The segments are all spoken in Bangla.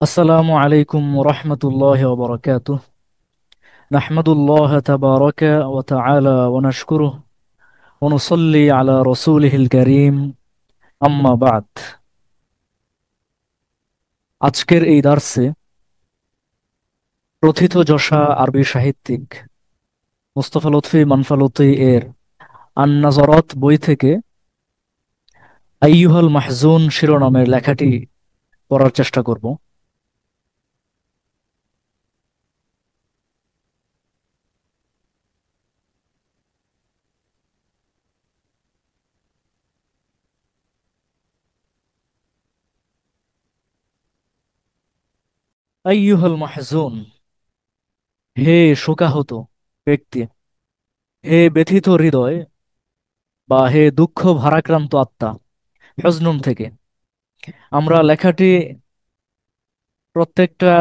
السلام عليكم ورحمة الله وبركاته. نحمد الله تبارك وتعالى ونشكره ونصلي على رسوله الكريم. أما بعد. আজকের এই দার্সে প্রথিতযশা আরবি সাহিত্যিক মুস্তফা লুৎফি মানফা এর আন নাজারাত বই থেকে আইয়ুহাল মাহজুন শিরোনামের লেখাটি পড়ার চেষ্টা করব। আইয়ুহাল মাহজুন, হে শোকাহত ব্যক্তি, হে ব্যথিত হৃদয় বা হে দুঃখ ভারাক্রান্ত আত্মা। হজনুন থেকে আমরা লেখাটি প্রত্যেকটা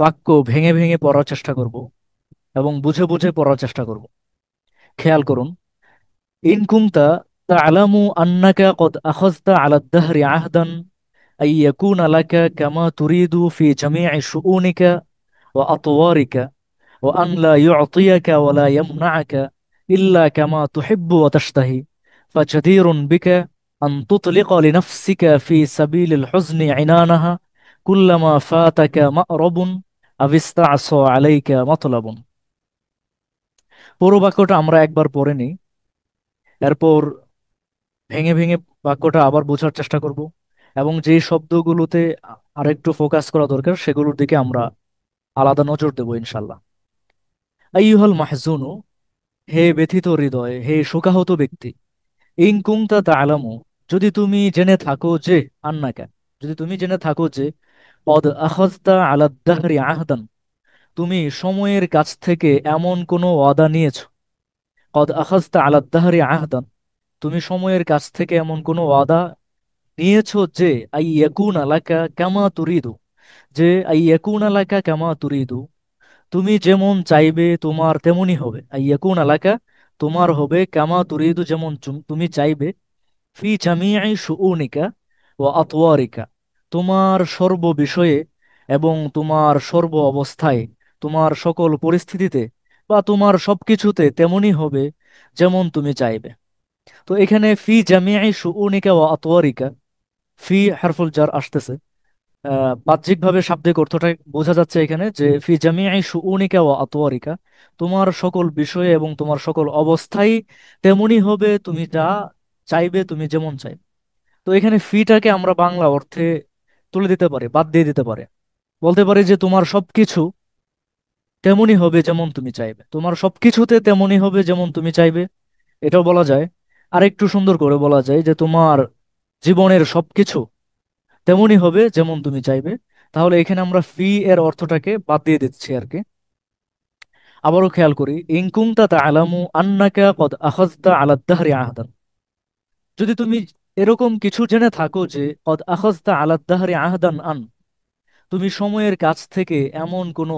বাক্য ভেঙে ভেঙে পড়ার চেষ্টা করব এবং বুঝে বুঝে পড়ার চেষ্টা করব। খেয়াল করুন, ইন কুনতা তা'লামু আন্নাকা কদ আখাযতা আলা আদ-দাহরি আহদান আই ইয়াকুনা লাকা কামা তুরিদু ফি জামি'i শুউনিকা ওয়া আতওয়ারিকা ওয়া আন লা ইউ'তিয়াকা ওয়া লা ইয়ামনা'াকা ইল্লা কামা তুহিব্বু ওয়া তাশতাহি ফাজাদীরুন বিকা আন তুতলিকা লিনাফসিকা ফি সাবিলিল হুজনি ইনানাহা কুল্লামা ফাতাকা মা'রাবুন আবিস্তা'সা আলাইকা মাতলাবুন। পুরো বাক্যটা আমরা একবার পড়ে নিই, এরপর ভেঙে ভেঙে বাক্যটা আবার বোঝার চেষ্টা করব এবং যে শব্দগুলোতে আরেকটু ফোকাস করা দরকার সেগুলোর দিকে আমরা আলাদা নজর দেব ইনশাল্লাহ। আইয়ুহাল মাহজুনু, হে ব্যথিত হৃদয়, হে শোকাহত ব্যক্তি। ইন কুনতা তা'লামু, যদি তুমি জেনে থাকো যে, আন্নাকা, যদি তুমি জেনে থাকো যে, কদ আখাযতা আলা দাহরি আহদান, তুমি সময়ের কাছ থেকে এমন কোনো ওয়াদা নিয়েছো। কদ আখাযতা আলা দাহরি আহদান, তুমি সময়ের কাছ থেকে এমন কোনো ওয়াদা নিয়েছো যে, আই ইয়াকুনা লাকা কামা তুরিদু, যে আই ইয়াকুনা লাকা কামা তুরিদু, তুমি যেমন চাইবে তোমার তেমনই হবে। আই ইয়াকুনা লাকা, তোমার হবে, কামা তুরিদু, যেমন তুমি চাইবে, ফি জামি'i শুউনিকা ওয়া আতওয়ারিকা, তোমার সর্ব বিষয়ে এবং তোমার সর্ব অবস্থায়, তোমার সকল পরিস্থিতিতে বা তোমার সবকিছুতে তেমনই হবে যেমন তুমি চাইবে। তো এখানে ফি জামি'i শুউনিকা ওয়া আতওয়ারিকা, ফি হারফুল জার আসতেছে। বাহ্যিকভাবে শাব্দিক অর্থটা বোঝা যাচ্ছে এখানে যে ফি জামি'i শুউনিকা ওয়া আতওয়ারিকা, তোমার সকল বিষয়ে এবং তোমার সকল অবস্থায় তেমনই হবে তুমি যা চাইবে, তুমি যেমন চাইবে। তো এখানে ফিটাকে আমরা বাংলা অর্থে তুলে দিতে পারি, বাদ দিয়ে দিতে পারে, বলতে পারি যে তোমার সবকিছু তেমনই হবে যেমন তুমি চাইবে, তোমার সবকিছুতে তেমনই হবে যেমন তুমি চাইবে। এটাও বলা যায়, আরেকটু সুন্দর করে বলা যায় যে তোমার জীবনের সবকিছু তেমনই হবে যেমন তুমি চাইবে। তাহলে এখানে আমরা ফি এর অর্থটাকে বাদ দিয়ে দিচ্ছি আর কি। আবারও খেয়াল করি, ইন কুনতা তা'লামু আন্নাকা কদ আখাযতা আলা দাহরি আহদান, যদি তুমি এরকম কিছু জেনে থাকো যে, কদ আখাযতা আলা দাহরি আহদান আন, তুমি সময়ের কাছ থেকে এমন কোনো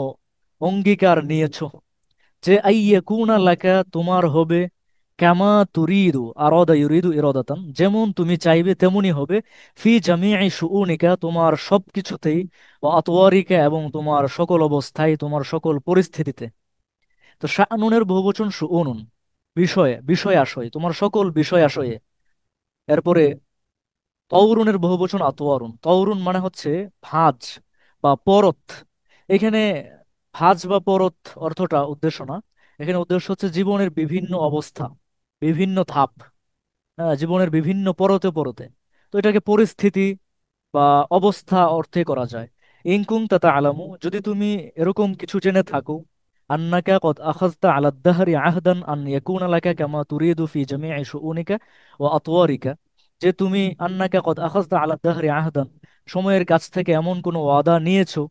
অঙ্গীকার নিয়েছো যে, আইয়াকুনা লাকা, তোমার হবে, কামা তুরিদু, আরাদা ইউরিদু ইরাদাতান, যেমন তুমি চাইবে তেমনই হবে, ফি জামি'i শুউনিকা, তোমার সবকিছুতেই, ও আতওয়ারিকা, এবং তোমার সকল অবস্থায়, তোমার সকল পরিস্থিতিতে। তো শাআনুনের বহুবচন শুউনুন, বিষয়, বিষয় আশয়, তোমার সকল বিষয় আশয়ে। এরপরে তওরুনের বহুবচন আতওয়ারুন, তওরুন মানে হচ্ছে ভাঁজ বা পরত। এখানে ভাঁজ বা পরত অর্থটা উদ্দেশ্য না, এখানে উদ্দেশ্য হচ্ছে জীবনের বিভিন্ন অবস্থা, বিভিন্ন ধাপ, জীবনের বিভিন্ন পরতে পরতে। তো এটাকে পরিস্থিতি বা অবস্থা অর্থে করা যায়। ইনকুম তাতা আলামু, যদি তুমি এরকম কিছু জেনে থাকো, আন্নাকা কদ আখাযতা আলা দাহরি আহদান আন ইয়াকুনা লাকা কামা তুরিদু ফি জামি'i শুউনিকা ওয়া আতওয়ারিকা, যে তুমি আন্নাকা কদ আখাযতা আলা দাহরি আহদান, সময়ের কাছ থেকে এমন কোনো ওয়াদা নিয়েছো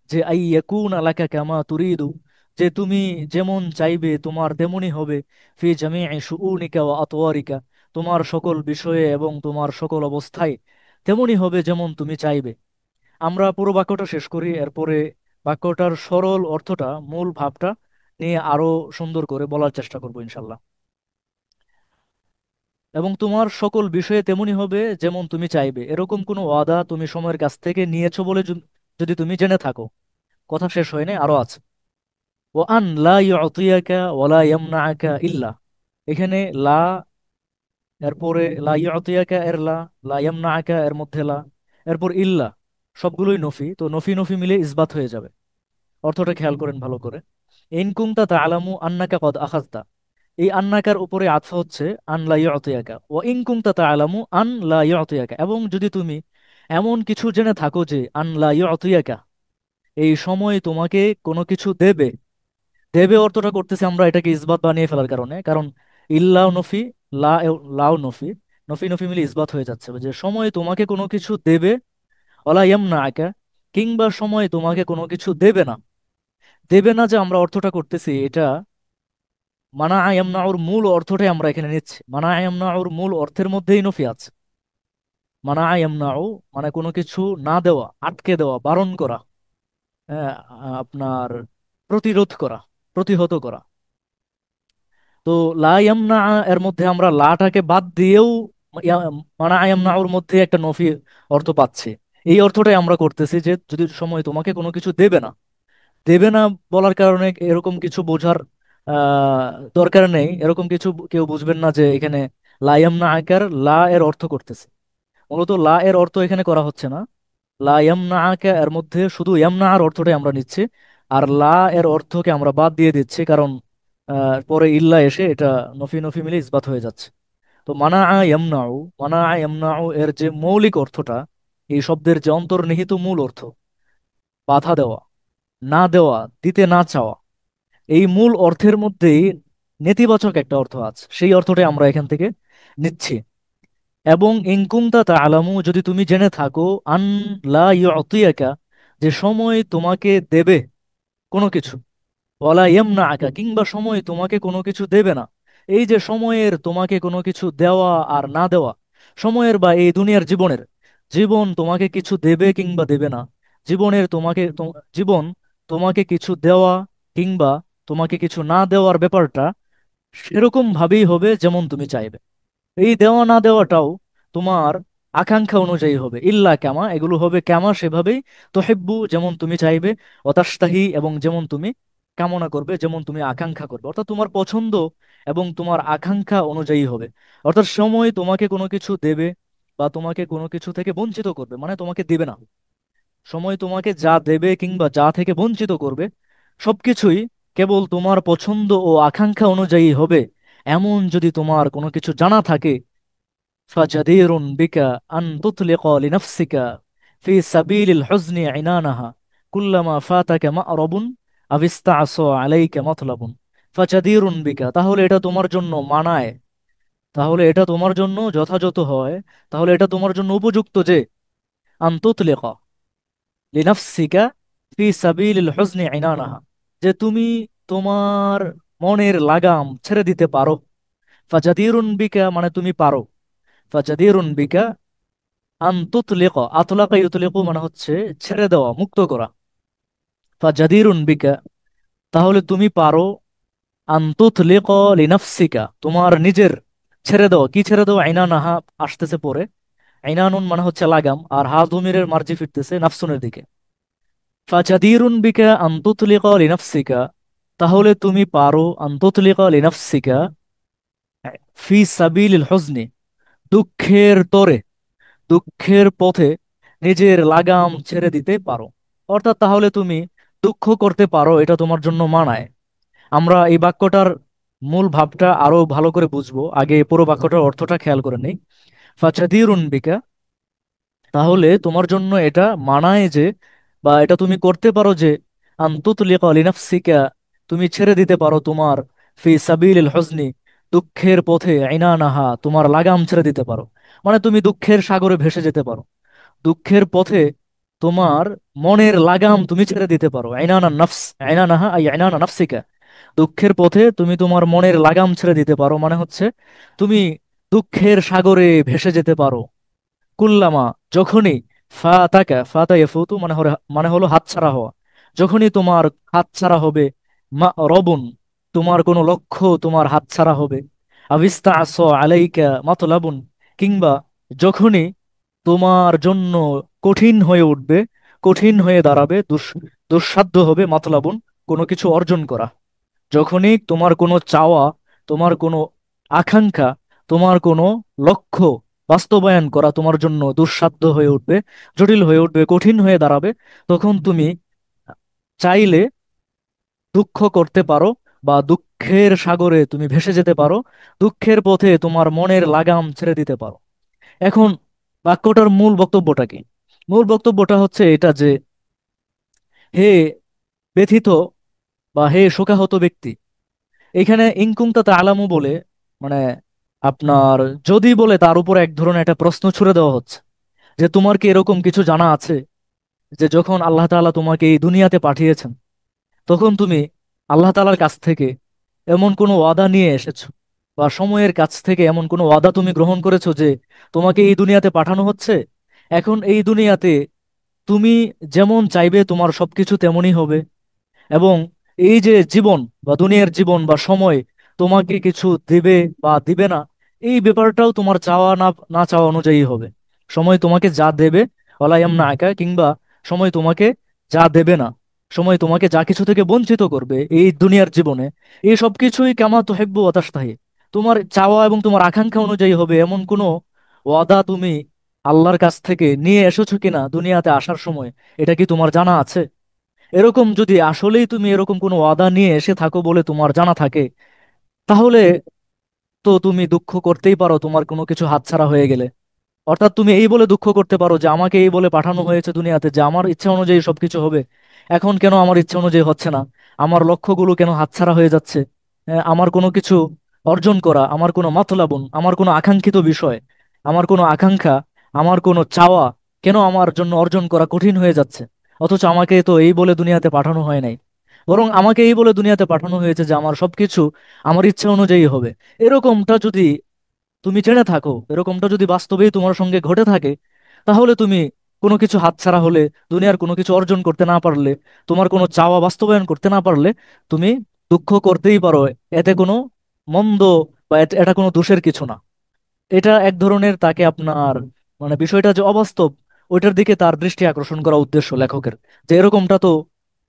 যে, আই ইয়াকুনা লাকা কামা তুরিদু, যে তুমি যেমন চাইবে তোমার তেমনই হবে, ফি জামি'i শুউনিকা ওয়া আতওয়ারিকা, তোমার সকল বিষয়ে এবং তোমার সকল অবস্থায় তেমনই হবে যেমন তুমি চাইবে। আমরা পুরো বাক্যটা শেষ করি, এরপরে বাক্যটার সরল অর্থটা, মূল ভাবটা নিয়ে আরো সুন্দর করে বলার চেষ্টা করবো ইনশাল্লাহ। এবং তোমার সকল বিষয়ে তেমনই হবে যেমন তুমি চাইবে, এরকম কোনো ওয়াদা তুমি সময়ের কাছ থেকে নিয়েছো বলে যদি তুমি জেনে থাকো। কথা শেষ হয়নি, আরো আছে। ও আন লা ইউতিয়াকা ওয়ালা ইয়ামনাআকা ইল্লা, এখানে লা, এরপরে লা ইউতিয়াকা এর লা, লা ইয়ামনাআকা এর মধ্যে লা, এরপর ইল্লা, সবগুলোই নফি, তো নফি নফি মিলে ইসবাত হয়ে যাবে। অর্থটা খেয়াল করেন ভালো করে। ইন কুনতা তা'লামু আন্নাকা কদ আখাযতা, এই আন্নাকার উপরে আতফ হচ্ছে আন লা ইউতিয়াকা, ওয়া ইন কুনতা তা'লামু আন লা ইউতিয়াকা, এবং যদি তুমি এমন কিছু জেনে থাকো যে আন লা ইউতিয়াকা, এই সময় তোমাকে কোনো কিছু দেবে। দেবে অর্থটা করতেছি আমরা এটাকে ইসবাত বানিয়ে ফেলার কারণে, কারণ ইল্লাও নফি, লাও নফি, নফি নফি মিলে ইসবাত হয়ে যাচ্ছে যে সময় তোমাকে কোনো কিছু দেবে, ওয়ালা ইয়ামনাআকা, কিংবা সময় তোমাকে কোনো কিছু দেবে না। দেবে না যে আমরা অর্থটা করতেছি, এটা মানা ইয়ামনাউর মূল অর্থটাই আমরা এখানে নিচ্ছি। মানা ইয়ামনাউর মূল অর্থের মধ্যেই নফি আছে। মানা ইয়ামনাউ মানে কোনো কিছু না দেওয়া, আটকে দেওয়া, বারণ করা, হ্যাঁ, আপনার প্রতিরোধ করা, প্রতিহত করা। তো লা ইয়ামনা এর মধ্যে আমরা লাটাকে বাদ দিয়েও ইয়া- মানা ইয়ামনাউর মধ্যে একটা নফি অর্থ পাচ্ছি। এই অর্থটাই আমরা করতেছি যে যদি সময় তোমাকে কোনো কিছু দেবে না। দেবে না বলার কারণে এরকম কিছু বোঝার দরকার নেই, এরকম কিছু কেউ বুঝবেন না যে এখানে লা ইয়ামনা আকার লা এর অর্থ করতেছে। মূলত লা এর অর্থ এখানে করা হচ্ছে না। লা ইয়ামনা আকা এর মধ্যে শুধু ইয়ামনা আর অর্থটাই আমরা নিচ্ছি, আর লা এর অর্থকে আমরা বাদ দিয়ে দিচ্ছি, কারণ পরে ইল্লা এসে এটা নফি নফি মিলে ইসবাত হয়ে যাচ্ছে। তো মানা ইয়ামনাউ, মানা ইয়ামনাউ এর যে মৌলিক অর্থটা, এই শব্দের যে অন্তর্নিহিত মূল অর্থ, বাধা দেওয়া, না দেওয়া, দিতে না চাওয়া, এই মূল অর্থের মধ্যেই নেতিবাচক একটা অর্থ আছে, সেই অর্থটাই আমরা এখান থেকে নিচ্ছি। এবং ইনকুমতা তা'লামু, যদি তুমি জেনে থাকো, আন লা ইউতিয়াকা, যে সময় তোমাকে দেবে কোনো কিছু, ওয়ালা ইয়ামনাআকা, কিংবা সময় তোমাকে কোনো কিছু দেবে না। এই যে সময়ের তোমাকে কোনো কিছু দেওয়া আর না দেওয়া, সময়ের বা এই দুনিয়ার জীবনের, জীবন তোমাকে কিছু দেবে কিংবা দেবে না, জীবনের জীবন তোমাকে কিছু দেওয়া কিংবা তোমাকে কিছু না দেওয়ার ব্যাপারটা সেরকম ভাবেই হবে যেমন তুমি চাইবে। এই দেওয়া না দেওয়াটাও তোমার আকাঙ্ক্ষা অনুযায়ী হবে। ইল্লা কামা, এগুলো হবে কামা সেভাবেই, তোহেব্বু যেমন তুমি চাইবে, অতাস্তাহি এবং যেমন তুমি কামনা করবে, যেমন তুমি আকাঙ্ক্ষা করবে, অর্থাৎ তোমার পছন্দ এবং তোমার আকাঙ্ক্ষা অনুযায়ী হবে। অর্থাৎ সময় তোমাকে কোনো কিছু দেবে বা তোমাকে কোনো কিছু থেকে বঞ্চিত করবে, মানে তোমাকে দিবে না। সময় তোমাকে যা দেবে কিংবা যা থেকে বঞ্চিত করবে, সবকিছুই কেবল তোমার পছন্দ ও আকাঙ্ক্ষা অনুযায়ী হবে, এমন যদি তোমার কোনো কিছু জানা থাকে, فجدير بك أن تطلق لنفسك في سبيل الحزن عنانها كلما فاتك مأرب أو استعصى عليك مطلب। فجدير بك, তাহলে এটা তোমার জন্য মানায়, তাহলে এটা তোমার জন্য যথাযথ হয়, তাহলে এটা তোমার জন্য উপযুক্ত যে আন তুতলিকা লিনাফসিকা ফি সাবিলিল হুজনি ইনানাহা, যে তুমি তোমার মনের লাগাম ছেড়ে দিতে পারো। ফাজাদিরুন বিকা মানে তুমি পারো। ফাজাদিরুন বিকা আন তুতলিকা, আতলাকা ইউতলিকু মানে হচ্ছে ছেড়ে দেওয়া, মুক্ত করা। ফাজাদিরুন বিকা, তাহলে তুমি পারো, আন তুতলিকা লিনাফসিকা, তোমার নিজের ছেড়ে দেওয়া। কি ছেড়ে দেওয়া? আইনানাহা আসতেছে পরে, আইনানুন মানে হচ্ছে লাগাম, আর হা ধমিরের মার্জি ফিরতেছে নাফসুনের দিকে। ফাজাদিরুন বিকা আন তুতলিকা লিনাফসিকা, তাহলে তুমি পারো, আন তুতলিকা লিনাফসিকা ফি সাবিলিল হুজনি, দুঃখের তরে, দুঃখের পথে নিজের লাগাম ছেড়ে দিতে পারো। অর্থাৎ তাহলে তুমি দুঃখ করতে পারো, এটা তোমার জন্য মানায়। আমরা এই বাক্যটার মূল ভাবটা আরো ভালো করে বুঝবো, আগে পুরো বাক্যটার অর্থটা খেয়াল করে নেই। ফাচাদিরুন বিকা, তাহলে তোমার জন্য এটা মানায় যে, বা এটা তুমি করতে পারো যে, আনতুতলিকা লিনাফসিকা, তুমি ছেড়ে দিতে পারো তোমার, ফি সাবিলিল হুজনি, দুঃখের পথে, আইনানাহা, তোমার লাগাম ছেড়ে দিতে পারো, মানে তুমি দুঃখের সাগরে ভেসে যেতে পারো। দুঃখের পথে তোমার মনের লাগাম তুমি ছেড়ে দিতে পারো। আইনানা নফস, আইনানাহা আই আইনানা নাফসিকা, দুঃখের পথে তুমি তোমার মনের লাগাম ছেড়ে দিতে পারো, মানে হচ্ছে তুমি দুঃখের সাগরে ভেসে যেতে পারো। কুল্লামা, যখনই, ফাতা ইয়াফুতু মানে হলো হাতছাড়া হওয়া, যখনই তোমার হাতছাড়া হবে, মা রবুন, তোমার কোনো লক্ষ্য তোমার হাতছাড়া হবে, আবিস্তা আস আলাইকা মাতলাবুন, কিংবা যখনই তোমার জন্য কঠিন হয়ে উঠবে কঠিন হয়ে দাঁড়াবে, দুঃসাধ্য হবে মাতলাবুন, কোনো কিছু অর্জন করা। যখনই তোমার কোনো চাওয়া, তোমার কোনো আকাঙ্ক্ষা, তোমার কোনো লক্ষ্য বাস্তবায়ন করা তোমার জন্য দুঃসাধ্য হয়ে উঠবে, জটিল হয়ে উঠবে, কঠিন হয়ে দাঁড়াবে, তখন তুমি চাইলে দুঃখ করতে পারো, বা দুঃখের সাগরে তুমি ভেসে যেতে পারো, দুঃখের পথে তোমার মনের লাগাম ছেড়ে দিতে পারো। এখন বাক্যটার মূল বক্তব্যটা কি? মূল বক্তব্যটা হচ্ছে এটা যে, হে ব্যথিত বা হে শোকাহত ব্যক্তি, এখানে ইনকুমতা তাআলামু বলে, মানে আপনার যদি বলে তার উপর এক ধরনের একটা প্রশ্ন ছুড়ে দেওয়া হচ্ছে, যে তোমার কি এরকম কিছু জানা আছে যে যখন আল্লাহ তাআলা তোমাকে এই দুনিয়াতে পাঠিয়েছেন, তখন তুমি আল্লাহ তাআলার কাছ থেকে এমন কোনো ওয়াদা নিয়ে এসেছো, বা সময়ের কাছ থেকে এমন কোনো ওয়াদা তুমি গ্রহণ করেছো যে তোমাকে এই দুনিয়াতে পাঠানো হচ্ছে, এখন এই দুনিয়াতে তুমি যেমন চাইবে তোমার সবকিছু তেমনই হবে, এবং এই যে জীবন বা দুনিয়ার জীবন বা সময় তোমাকে কিছু দিবে বা দিবে না, এই ব্যাপারটাও তোমার চাওয়া না না চাওয়া অনুযায়ী হবে। সময় তোমাকে যা দেবে ওয়ালায়াম না একা, কিংবা সময় তোমাকে যা দেবে না, সময় তোমাকে যা কিছু থেকে বঞ্চিত করবে এই দুনিয়ার জীবনে, এই সব কিছুই কামা তুহিব্বু ওয়া তাশতাহি, তোমার চাওয়া এবং তোমার আকাঙ্ক্ষা অনুযায়ী হবে, এমন কোনো ওয়াদা তুমি আল্লাহর কাছ থেকে নিয়ে এসেছো কিনা দুনিয়াতে আসার সময়, এটা কি তোমার জানা আছে? এরকম যদি আসলেই তুমি এরকম কোনো ওয়াদা নিয়ে এসে থাকো বলে তোমার জানা থাকে, তাহলে তো তুমি দুঃখ করতেই পারো তোমার কোনো কিছু হাতছাড়া হয়ে গেলে। অর্থাৎ তুমি এই বলে দুঃখ করতে পারো যে আমাকে এই বলে পাঠানো হয়েছে দুনিয়াতে যে আমার ইচ্ছা অনুযায়ী সবকিছু হবে, এখন কেন আমার ইচ্ছা অনুযায়ী হচ্ছে না? আমার লক্ষ্যগুলো কেন হাতছাড়া হয়ে যাচ্ছে? আমার কোনো কিছু অর্জন করা, আমার কোনো মতলাবন, আমার কোনো আকাঙ্ক্ষিত বিষয়, আমার কোনো আকাঙ্ক্ষা, আমার কোনো চাওয়া কেন আমার জন্য অর্জন করা কঠিন হয়ে যাচ্ছে? অথচ আমাকে তো এই বলে দুনিয়াতে পাঠানো হয় নাই, বরং আমাকে এই বলে দুনিয়াতে পাঠানো হয়েছে যে আমার সবকিছু আমার ইচ্ছা অনুযায়ী হবে। এরকমটা যদি তুমি জেনে থাকো, এরকমটা যদি বাস্তবেই তোমার সঙ্গে ঘটে থাকে, তাহলে তুমি কোনো কিছু হাতছাড়া হলে, দুনিয়ার কোনো কিছু অর্জন করতে না পারলে, তোমার কোনো চাওয়া বাস্তবায়ন করতে না পারলে, তুমি দুঃখ করতেই পারো। এতে কোনো মন্দ বা এটা কোনো দোষের কিছু না। এটা এক ধরনের তাকে আপনার, মানে বিষয়টা যে অবাস্তব, ওইটার দিকে তার দৃষ্টি আকর্ষণ করা উদ্দেশ্য লেখকের, যে এরকমটা তো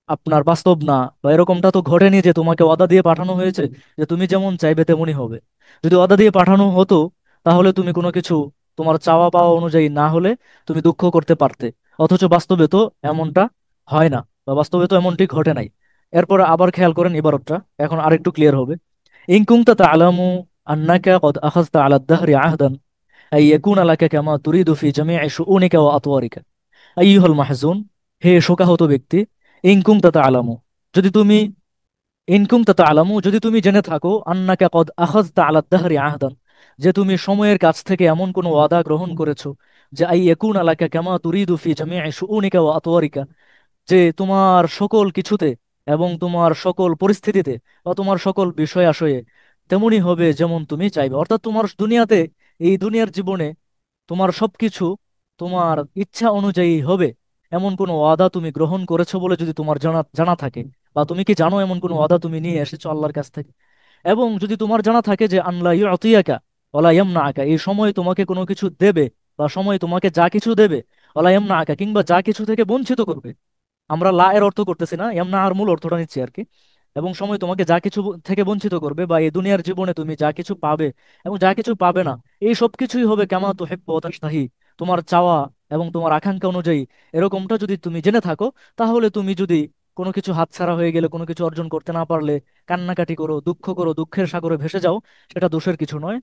আপনার বাস্তব না, বা এরকমটা তো ঘটেনি যে তোমাকে ওয়াদা দিয়ে পাঠানো হয়েছে যে তুমি যেমন চাইবে তেমনই হবে। যদি ওয়াদা দিয়ে পাঠানো হতো, তাহলে তুমি কোনো কিছু তোমার চাওয়া পাওয়া অনুযায়ী না হলে তুমি দুঃখ করতে পারতে। অথচ বাস্তবে তো এমনটা হয় না, বা বাস্তবে তো এমনটি ঘটে নাই। এরপর আবার খেয়াল করেন ইবারতটা, এখন আরেকটু ক্লিয়ার হবে। ইন কুনতা তা'লামু আন্নাকা কদ আখাযতা আলা দাহরি আহদান আই ইয়াকুনা লাকা কামা তুরিদু ফি জামি'i শুউনিকা ওয়া আতওয়ারিকা। আইয়ুহাল মাহজুন, হে শোকাহত ব্যক্তি, ইন কুনতা তা'লামু, যদি তুমি, ইন কুনতা তা'লামু, যদি তুমি জেনে থাকো, আন্নাকা কদ আখাযতা আলা দাহরি আহদান, যে তুমি সময়ের কাছ থেকে এমন কোনো ওয়াদা গ্রহণ করেছো, যে আই ইয়াকুনা লাকা কামা তুরিদু ফি জামি'i শুউনিকা ওয়া আতওয়ারিকা, যে তোমার সকল কিছুতে এবং তোমার সকল পরিস্থিতিতে বা তোমার সকল বিষয় আশয়ে তেমনই হবে যেমন তুমি চাইবে। অর্থাৎ তোমার দুনিয়াতে, এই দুনিয়ার জীবনে তোমার সবকিছু তোমার ইচ্ছা অনুযায়ী হবে, এমন কোনো ওয়াদা তুমি গ্রহণ করেছো বলে যদি তোমার জানা জানা থাকে, বা তুমি কি জানো এমন কোনো ওয়াদা তুমি নিয়ে এসেছো আল্লাহর কাছ থেকে? এবং যদি তোমার জানা থাকে যে আল্লাহ ইউতিয়াকা ওয়ালা ইয়ামনাআকা, এই সময় তোমাকে কোনো কিছু দেবে, বা সময় তোমাকে যা কিছু দেবে, ওয়ালা ইয়ামনাআকা, কিংবা যা কিছু থেকে বঞ্চিত করবে। আমরা লা এর অর্থ করতেছি না, ইয়ামনা আর মূল অর্থটা নিচ্ছি আর কি। এবং সময় তোমাকে যা কিছু থেকে বঞ্চিত করবে, বা এই দুনিয়ার জীবনে তুমি যা কিছু পাবে এবং যা কিছু পাবে না, এই সব কিছুই হবে কামা তুহিব্বু ওয়া তাশতাহি, তোমার চাওয়া এবং তোমার আকাঙ্ক্ষা অনুযায়ী। এরকমটা যদি তুমি জেনে থাকো, তাহলে তুমি যদি কোনো কিছু হাতছাড়া হয়ে গেলে, কোনো কিছু অর্জন করতে না পারলে কান্নাকাটি করো, দুঃখ করো, দুঃখের সাগরে ভেসে যাও, সেটা দোষের কিছু নয়।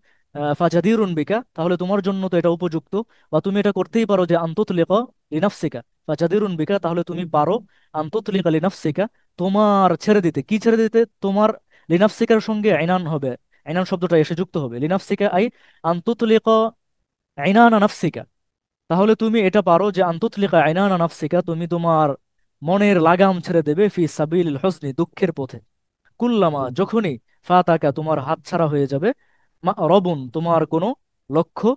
ফাজাদিরুন বিকা, তাহলে তোমার জন্য তো এটা উপযুক্ত, বা তুমি এটা করতেই পারো যে আনতুতলিকা লিনাফসিকা। ফাজাদিরুন বিকা, তাহলে তুমি পারো আনতুতলিকা লিনাফসিকা, তোমার ছেড়ে দিতে। কি ছেড়ে দিতে? তোমার লিনাফসিকার সঙ্গে আইনান হবে, আইনান শব্দটা এসে যুক্ত হবে, লিনাফসিকা আই আনতুতলিকা আইনানা নাফসিকা। তাহলে তুমি এটা পারো যে আনতুতলিকা আইনানা নাফসিকা, তুমি তোমার মনের লাগাম ছেড়ে দেবে ফি সাবিলিল হুসনি, দুঃখের পথে। কুল্লামা, যখনই, ফাতাকা, তোমার হাত ছাড়া হয়ে যাবে, মা রবুন, তোমার কোনো লক্ষ্য,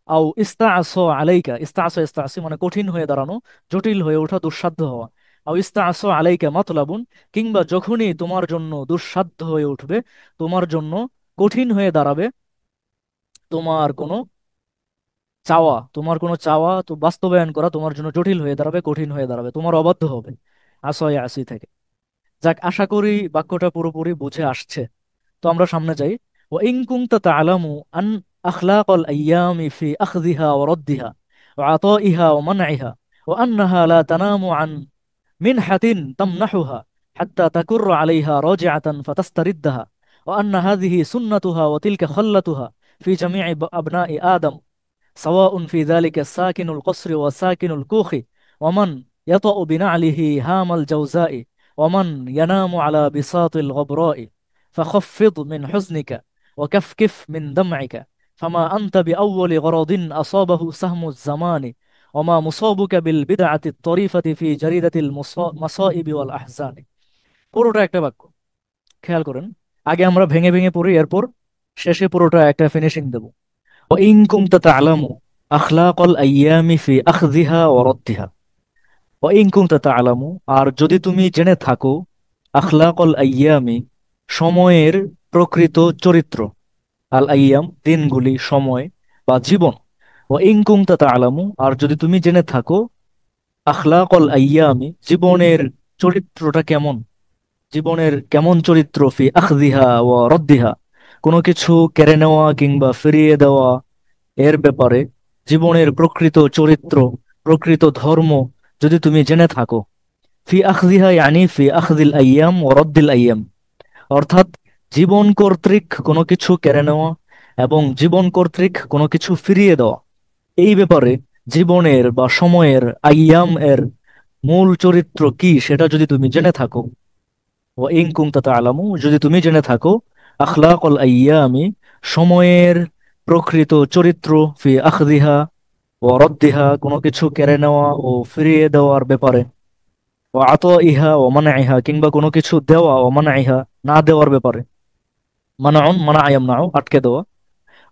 আও ইস্তাআস আলাইকা, ইস্তাআসি মানে কঠিন হয়ে দাঁড়ানো, জটিল হয়ে ওঠা, দুঃসাধ্য হওয়া। আও ইস্তাআস আলাইকা মাতলাবুন, কিংবা যখনই তোমার জন্য দুঃসাধ্য হয়ে উঠবে, তোমার জন্য কঠিন হয়ে দাঁড়াবে তোমার কোনো চাওয়া, তোমার কোনো চাওয়া তো বাস্তবায়ন করা তোমার জন্য জটিল হয়ে দাঁড়াবে, কঠিন হয়ে দাঁড়াবে, তোমার অবাধ্য হবে আসয় আসি থেকে। যাক, আশা করি বাক্যটা পুরোপুরি বুঝে আসছে। তো আমরা সামনে যাই। وإن كنت تعلم أن أخلاق الأيام في أخذها وردها وعطائها ومنعها، وأنها لا تنام عن منحة تمنحها حتى تكر عليها راجعة فتستردها، وأن هذه سنتها وتلك خلتها في جميع أبناء آدم، سواء في ذلك الساكن القصر وساكن الكوخ، ومن يطأ بنعله هام الجوزاء، ومن ينام على بساط الغبراء، فخفض من حزنك وكفكف من دمعك، فما أنت بأول غرض أصابه سهم الزمان، وما مصابك بالبدعة الطريفة في جريدة المصائب والأحزان। পুরোটা একটা বাক্য, খেয়াল করেন। আগে আমরা ভেঙে ভেঙে পড়ি, এরপর শেষে পুরোটা একটা ফিনিশিং দেব। وإن كنت تعلم أخلاق الأيام في أخذها وردها। وإن كنت تعلم, আর যদি তুমি জেনে থাকো, আখলাকল আইয়ামি, সময়ের প্রকৃত চরিত্র, আল আইয়াম দিনগুলি, সময় বা জীবন। ওয়াইন কুনতা তা'লামু, আর যদি তুমি জেনে থাকো, আখলাকল আইয়ামি, জীবনের চরিত্রটা কেমন, জীবনের কেমন চরিত্র, ফি আখদিহা ওয়া রদ্দিহা, কোনো কিছু কেড়ে নেওয়া কিংবা ফিরিয়ে দেওয়া এর ব্যাপারে, জীবনের প্রকৃত চরিত্র, প্রকৃত ধর্ম যদি তুমি জেনে থাকো। ফি আখদিহা ইয়ানি ফি আখদিল আইয়াম ও রদ্দিল আইয়াম, অর্থাৎ জীবন কর্তৃক কোনো কিছু কেড়ে নেওয়া এবং জীবন কর্তৃক কোনো কিছু ফিরিয়ে দেওয়া, এই ব্যাপারে জীবনের বা সময়ের, আইয়াম এর মূল চরিত্র কি সেটা যদি তুমি জেনে থাকো। ও ইন কুনতা তা'লামু, যদি তুমি জেনে থাকো, আখলাকল আইয়ামি, সময়ের প্রকৃত চরিত্র, ফি আখদিহা ও রদ্দিহা, কোনো কিছু কেড়ে নেওয়া ও ফিরিয়ে দেওয়ার ব্যাপারে, ও আতাইহা ও মানাইহা, কিংবা কোনো কিছু দেওয়া, ও মানাইহা না দেওয়ার ব্যাপারে, মানাউন মানা আয়াম নাও আটকে দেওয়া,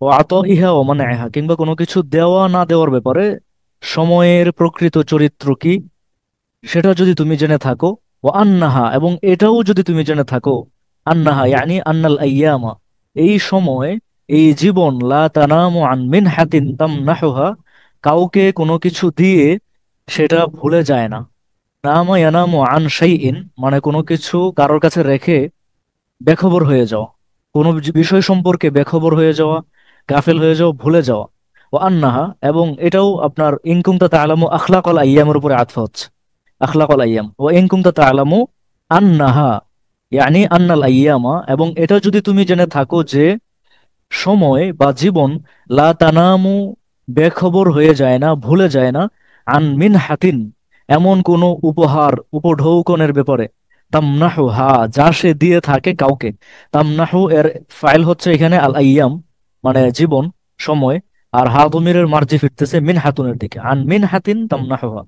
ও আতাইহা ও মানাইহা, কিংবা কোনো কিছু দেওয়া না দেওয়ার ব্যাপারে সময়ের প্রকৃত চরিত্র কি সেটা যদি তুমি জেনে থাকো। ও আন্নাহা, এবং এটাও যদি তুমি জেনে থাকো, আন্নাহা ইয়ানি আন্নাল আইয়ামা, এই সময়, এই জীবন, লা তানামু আন মিনহাতিন তামনাহুহা, কাউকে কোনো কিছু দিয়ে সেটা ভুলে যায় না। নামা ইয়ানামু আন শাইইন, মানে কোনো কিছু কারোর কাছে রেখে বেখবর হয়ে যাওয়া, কোনো বিষয় সম্পর্কে বেখবর হয়ে যাওয়া, গাফেল হয়ে যাওয়া, ভুলে যাওয়া। ও আন্নাহা, এবং এটাও আপনার ইনকুমতা তা'লামু আখলাকল আইয়ামের উপরে আতফা হচ্ছে, আখলাকল আইয়াম। ও ইনকুমতা তা'লামু আন্নাহা ইয়ানি আন্নাল আইয়ামা, এবং এটা যদি তুমি জেনে থাকো যে সময় বা জীবন, লা তানামু, বেখবর হয়ে যায় না, ভুলে যায় না, আন মিন হাতিন, এমন কোনো উপহার, উপঢৌকনের ব্যাপারে, তামনাহু হা, যা সে দিয়ে থাকে কাউকে। তামনাহু এর ফাইল হচ্ছে এখানে আল আইয়াম, মানে জীবন, সময়, আর হা দমিরের মার্জি ফিরতেছে মিন হাতুনের দিকে, আন মিন হাতিন তামনাহু হা,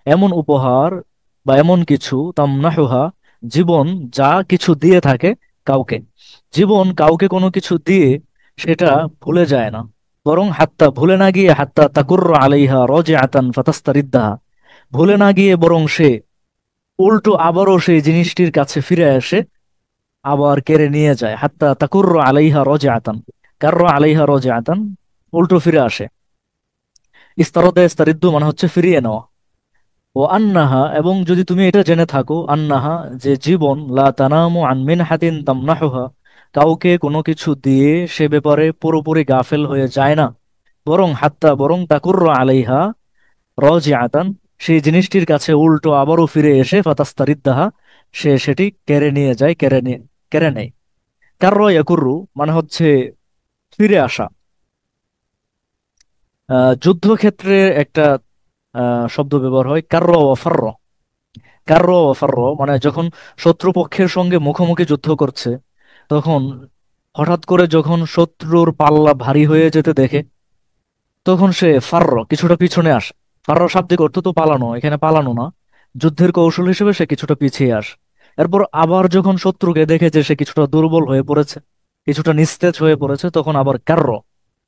এমন উপহার বা এমন কিছু, তামনাহুহা, জীবন যা কিছু দিয়ে থাকে কাউকে, জীবন কাউকে কোনো কিছু দিয়ে সেটা ভুলে যায় না, বরং হাত্তা, ভুলে না গিয়ে, হাত্তা তাকুর আলাইহা রাজিআতান ফাতাস্তারিদ্দাহা, ভুলে না গিয়ে বরং সে উল্টো আবারও সেই জিনিসটির কাছে ফিরে আসে, আবার কেড়ে নিয়ে যায়। হাত্তা তাকুর আলাইহা রাজিআতান, কার্র আলাইহা রাজিআতান, উল্টো ফিরে আসে। ইস্তারদা ইস্তারিদ্দু মানে হচ্ছে ফিরিয়ে নেওয়া। ও আন্নাহা, এবং যদি তুমি এটা জেনে থাকো, আন্নাহা, যে জীবন, লা তানামু আন মিনহাতিন তামনাহুহা, কাউকে কোনো কিছু দিয়ে সে ব্যাপারে পুরোপুরি গাফেল হয়ে যায় না, বরং হাত্তা, বরং তাকুর আলাইহা রাজিআতান, সেই জিনিসটির কাছে উল্টো আবারও ফিরে এসে ফাতাস্তারিদ্দাহা, সে সেটি কেড়ে নিয়ে যায়, কেড়ে নেয়। কার্র ইয়াকুরু মানে হচ্ছে ফিরে আসা। যুদ্ধক্ষেত্রে একটা শব্দ ব্যবহার হয়, কার্র ওয়া ফারর। কার্র ফার্র মানে যখন শত্রুপক্ষের সঙ্গে মুখোমুখি যুদ্ধ করছে, তখন হঠাৎ করে যখন শত্রুর পাল্লা ভারী হয়ে যেতে দেখে, তখন সে ফার্র, কিছুটা পিছনে আসে। ফার্র শাব্দিক অর্থ তো পালানো, এখানে পালানো না, যুদ্ধের কৌশল হিসেবে সে কিছুটা পিছিয়ে আসে। এরপর আবার যখন শত্রুকে দেখে যে সে কিছুটা দুর্বল হয়ে পড়েছে, কিছুটা নিস্তেজ হয়ে পড়েছে, তখন আবার কার্র,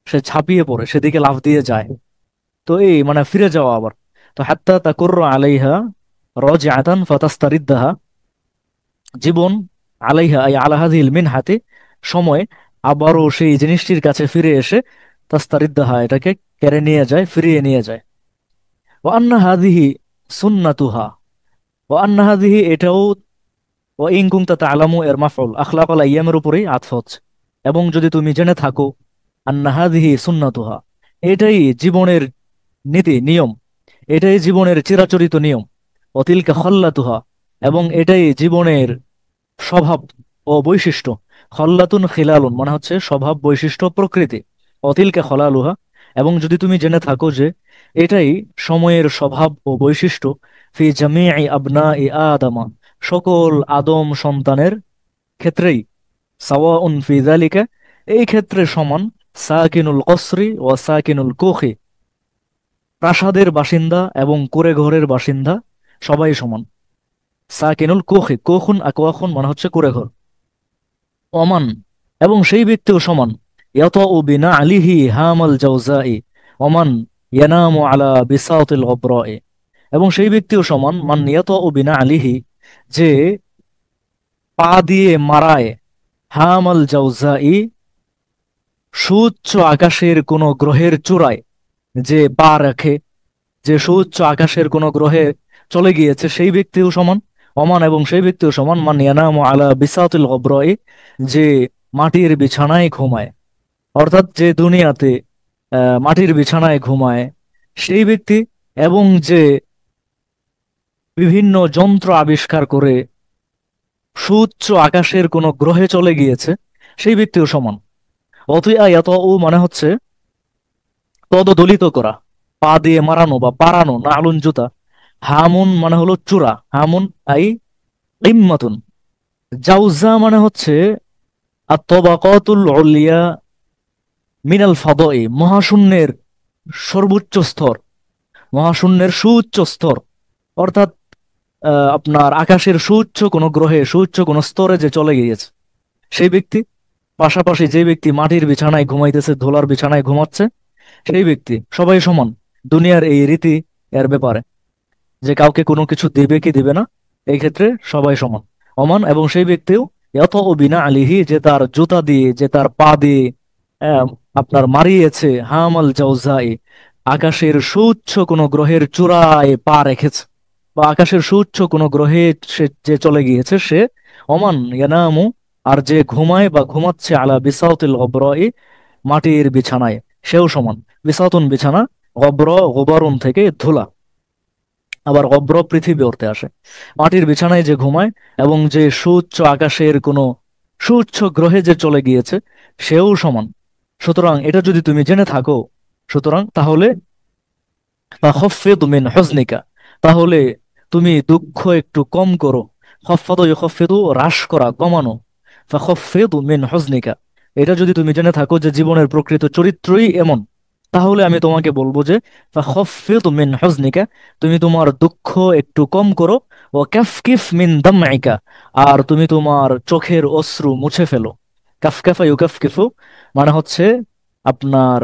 সে ঝাঁপিয়ে পড়ে, সেদিকে লাফ দিয়ে যায়। তো এই মানে ফিরে যাওয়া আবার। তো হাত্তা তাকুর আলাইহা রাজিআতান ফাতাস্তারিদ্দাহা, জীবন, আলাইহা আই আলা হাযিহিল মিনহাতি, সময়, আবারও সেই জিনিসটির কাছে ফিরে এসে তাস্তারিদ্দাহা, এটাকে কেড়ে নিয়ে যায়, ফিরিয়ে নিয়ে যায়। ওয়া আন্না হাদিহি সুন্নাতুহা, ও আন্না হাদিহি এটাও, ও ইন কুনতা তা'লামু এর মাফউল আখলাকাল আইয়ামের উপরেই আতফ হচ্ছে। এবং যদি তুমি জেনে থাকো, আন্না হাদিহি সুন্নাতুহা, এটাই জীবনের নীতি নিয়ম, এটাই জীবনের চিরাচরিত নিয়ম। অতিলকা খল্লাতুহা, এবং এটাই জীবনের স্বভাব ও বৈশিষ্ট্য। খল্লাতুন খিলালুন মানে হচ্ছে স্বভাব, বৈশিষ্ট্য, প্রকৃতি। অতিলকা খলালুহা, এবং যদি তুমি জেনে থাকো যে এটাই সময়ের স্বভাব ও বৈশিষ্ট্য, ফি জামিই আবনাই আদামা, সকল আদম সন্তানের ক্ষেত্রেই, সাওয়াউন ফি যালিকা, এই ক্ষেত্রে সমান, সাকিনুল কসরি ও সাকিনুল কুখি, প্রাসাদের বাসিন্দা এবং কুঁড়ে ঘরের বাসিন্দা সবাই সমান। সাকিনুল কুখি, কুখুন আকওয়াখুন মানে হচ্ছে কুঁড়ে ঘর। ওমান, এবং সেই ব্যক্তিও সমান, ইয়াতাউ বিনা আলিহি হামাল জাওজাই, ওমান ইয়ানামু আলা বিসাতিল গবরাই, এবং সেই ব্যক্তিও সমান, মান ইয়াতাউ বিনা আলিহি, যে পা দিয়ে মারায়, হামাল জাওজাই, সুউচ্চ আকাশের কোন গ্রহের চূড়ায় যে পা রাখে, যে সুউচ্চ আকাশের কোন গ্রহে চলে গিয়েছে, সেই ব্যক্তিও সমান। ওমান, এবং সেই ব্যক্তিও সমান, মান ইয়ানামু আলা বিসাতিল গবরাই, যে মাটির বিছানায় ঘুমায়। অর্থাৎ যে দুনিয়াতে মাটির বিছানায় ঘুমায় সেই ব্যক্তি, এবং যে বিভিন্ন যন্ত্র আবিষ্কার করে সুউচ্চ আকাশের কোন গ্রহে চলে গিয়েছে, সেই ব্যক্তিও সমান। অতএব এত ও মানে হচ্ছে পদদলিত করা, পা দিয়ে মারানো বা পারানো, না আলুন জুতা। হামুন মানে হলো চূড়া, হামুন আই ইম্মাতুন। জাউজা মানে হচ্ছে আত-তাবাকাতুল উলিয়া মিনাল ফাদাই, মহাশূন্যের সর্বোচ্চ স্তর, মহাশূন্যের সুউচ্চ স্তর। অর্থাৎ আপনার আকাশের সুউচ্চ কোনো গ্রহে, সুউচ্চ কোনো স্তরে যে চলে গিয়েছে সেই ব্যক্তি। পাশাপাশি যে ব্যক্তি মাটির বিছানায় ঘুমাইতেছে, ধুলার বিছানায় ঘুমাচ্ছে, সেই ব্যক্তি, সবাই সমান দুনিয়ার এই রীতি এর ব্যাপারে, যে কাউকে কোনো কিছু দিবে কি দিবে না, এই ক্ষেত্রে সবাই সমান। অমান, এবং সেই ব্যক্তিও এত বিনা আলিহি, যে তার জুতা দিয়ে, যে তার পা দিয়ে আহ, আপনার মারিয়েছে, হামাল জাউজাই, আকাশের সুউচ্চ কোনো গ্রহের চূড়ায় পা রেখেছে, বা আকাশের সুউচ্চ কোনো গ্রহে সে যে চলে গিয়েছে সে। অমান ইয়ানামু, আর যে ঘুমায় বা ঘুমাচ্ছে, আলা বিসাউতিল গবরাই, মাটির বিছানায়, সেও সমান। বিসাউতুন বিছানা, গবর গোবরুন থেকে ধুলা, আবার অব্র পৃথিবী অর্থে আসে। মাটির বিছানায় যে ঘুমায় এবং যে সুউচ্চ আকাশের কোনো সুউচ্চ গ্রহে যে চলে গিয়েছে, সেও সমান। সুতরাং এটা যদি তুমি জেনে থাকো, সুতরাং তাহলে ফাখফিদ মিন হুজনিকা, তাহলে তুমি দুঃখ একটু কম করো। খফাদু ইখফিদু, হ্রাস করা, কমানো। ফাখফিদ মিন হুজনিকা, এটা যদি তুমি জেনে থাকো যে জীবনের প্রকৃত চরিত্রই এমন, তাহলে আমি তোমাকে বলবো যে ফাখফিদ মিন হুজনিকা, তুমি তোমার দুঃখ একটু কম করো। ও কাফকিফ মিন দামাইকা, আর তুমি তোমার চোখের অশ্রু মুছে ফেলো। কাফকাফা ইউকাফকিফু মানে হচ্ছে আপনার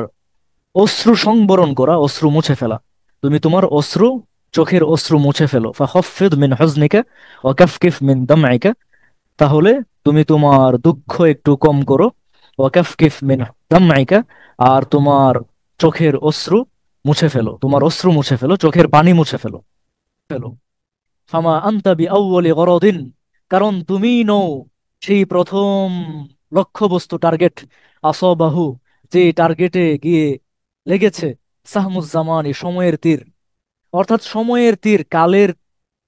অশ্রু সংবরণ করা, অশ্রু মুছে ফেলা। তুমি তোমার অশ্রু, চোখের অশ্রু মুছে ফেলো। ফাখফিদ মিন হুজনিকা ওয়া কাফকিফ মিন দামইকা, তাহলে তুমি তোমার দুঃখ একটু কম করো। ওয়া কাফকিফ মিন দামইকা, আর তোমার চোখের অশ্রু মুছে ফেলো, তোমার অশ্রু মুছে ফেলো, চোখের পানি মুছে ফেলো ফেলো। ফামা আনতা বিআউয়ালি গরাদিন, কারণ তুমিই নও সেই প্রথম লক্ষ্যবস্তু, টার্গেট। আসবাহু, যে টার্গেটে গিয়ে লেগেছে, সাহমুজ্জামানি সময়ের তীর, অর্থাৎ সময়ের তীর, কালের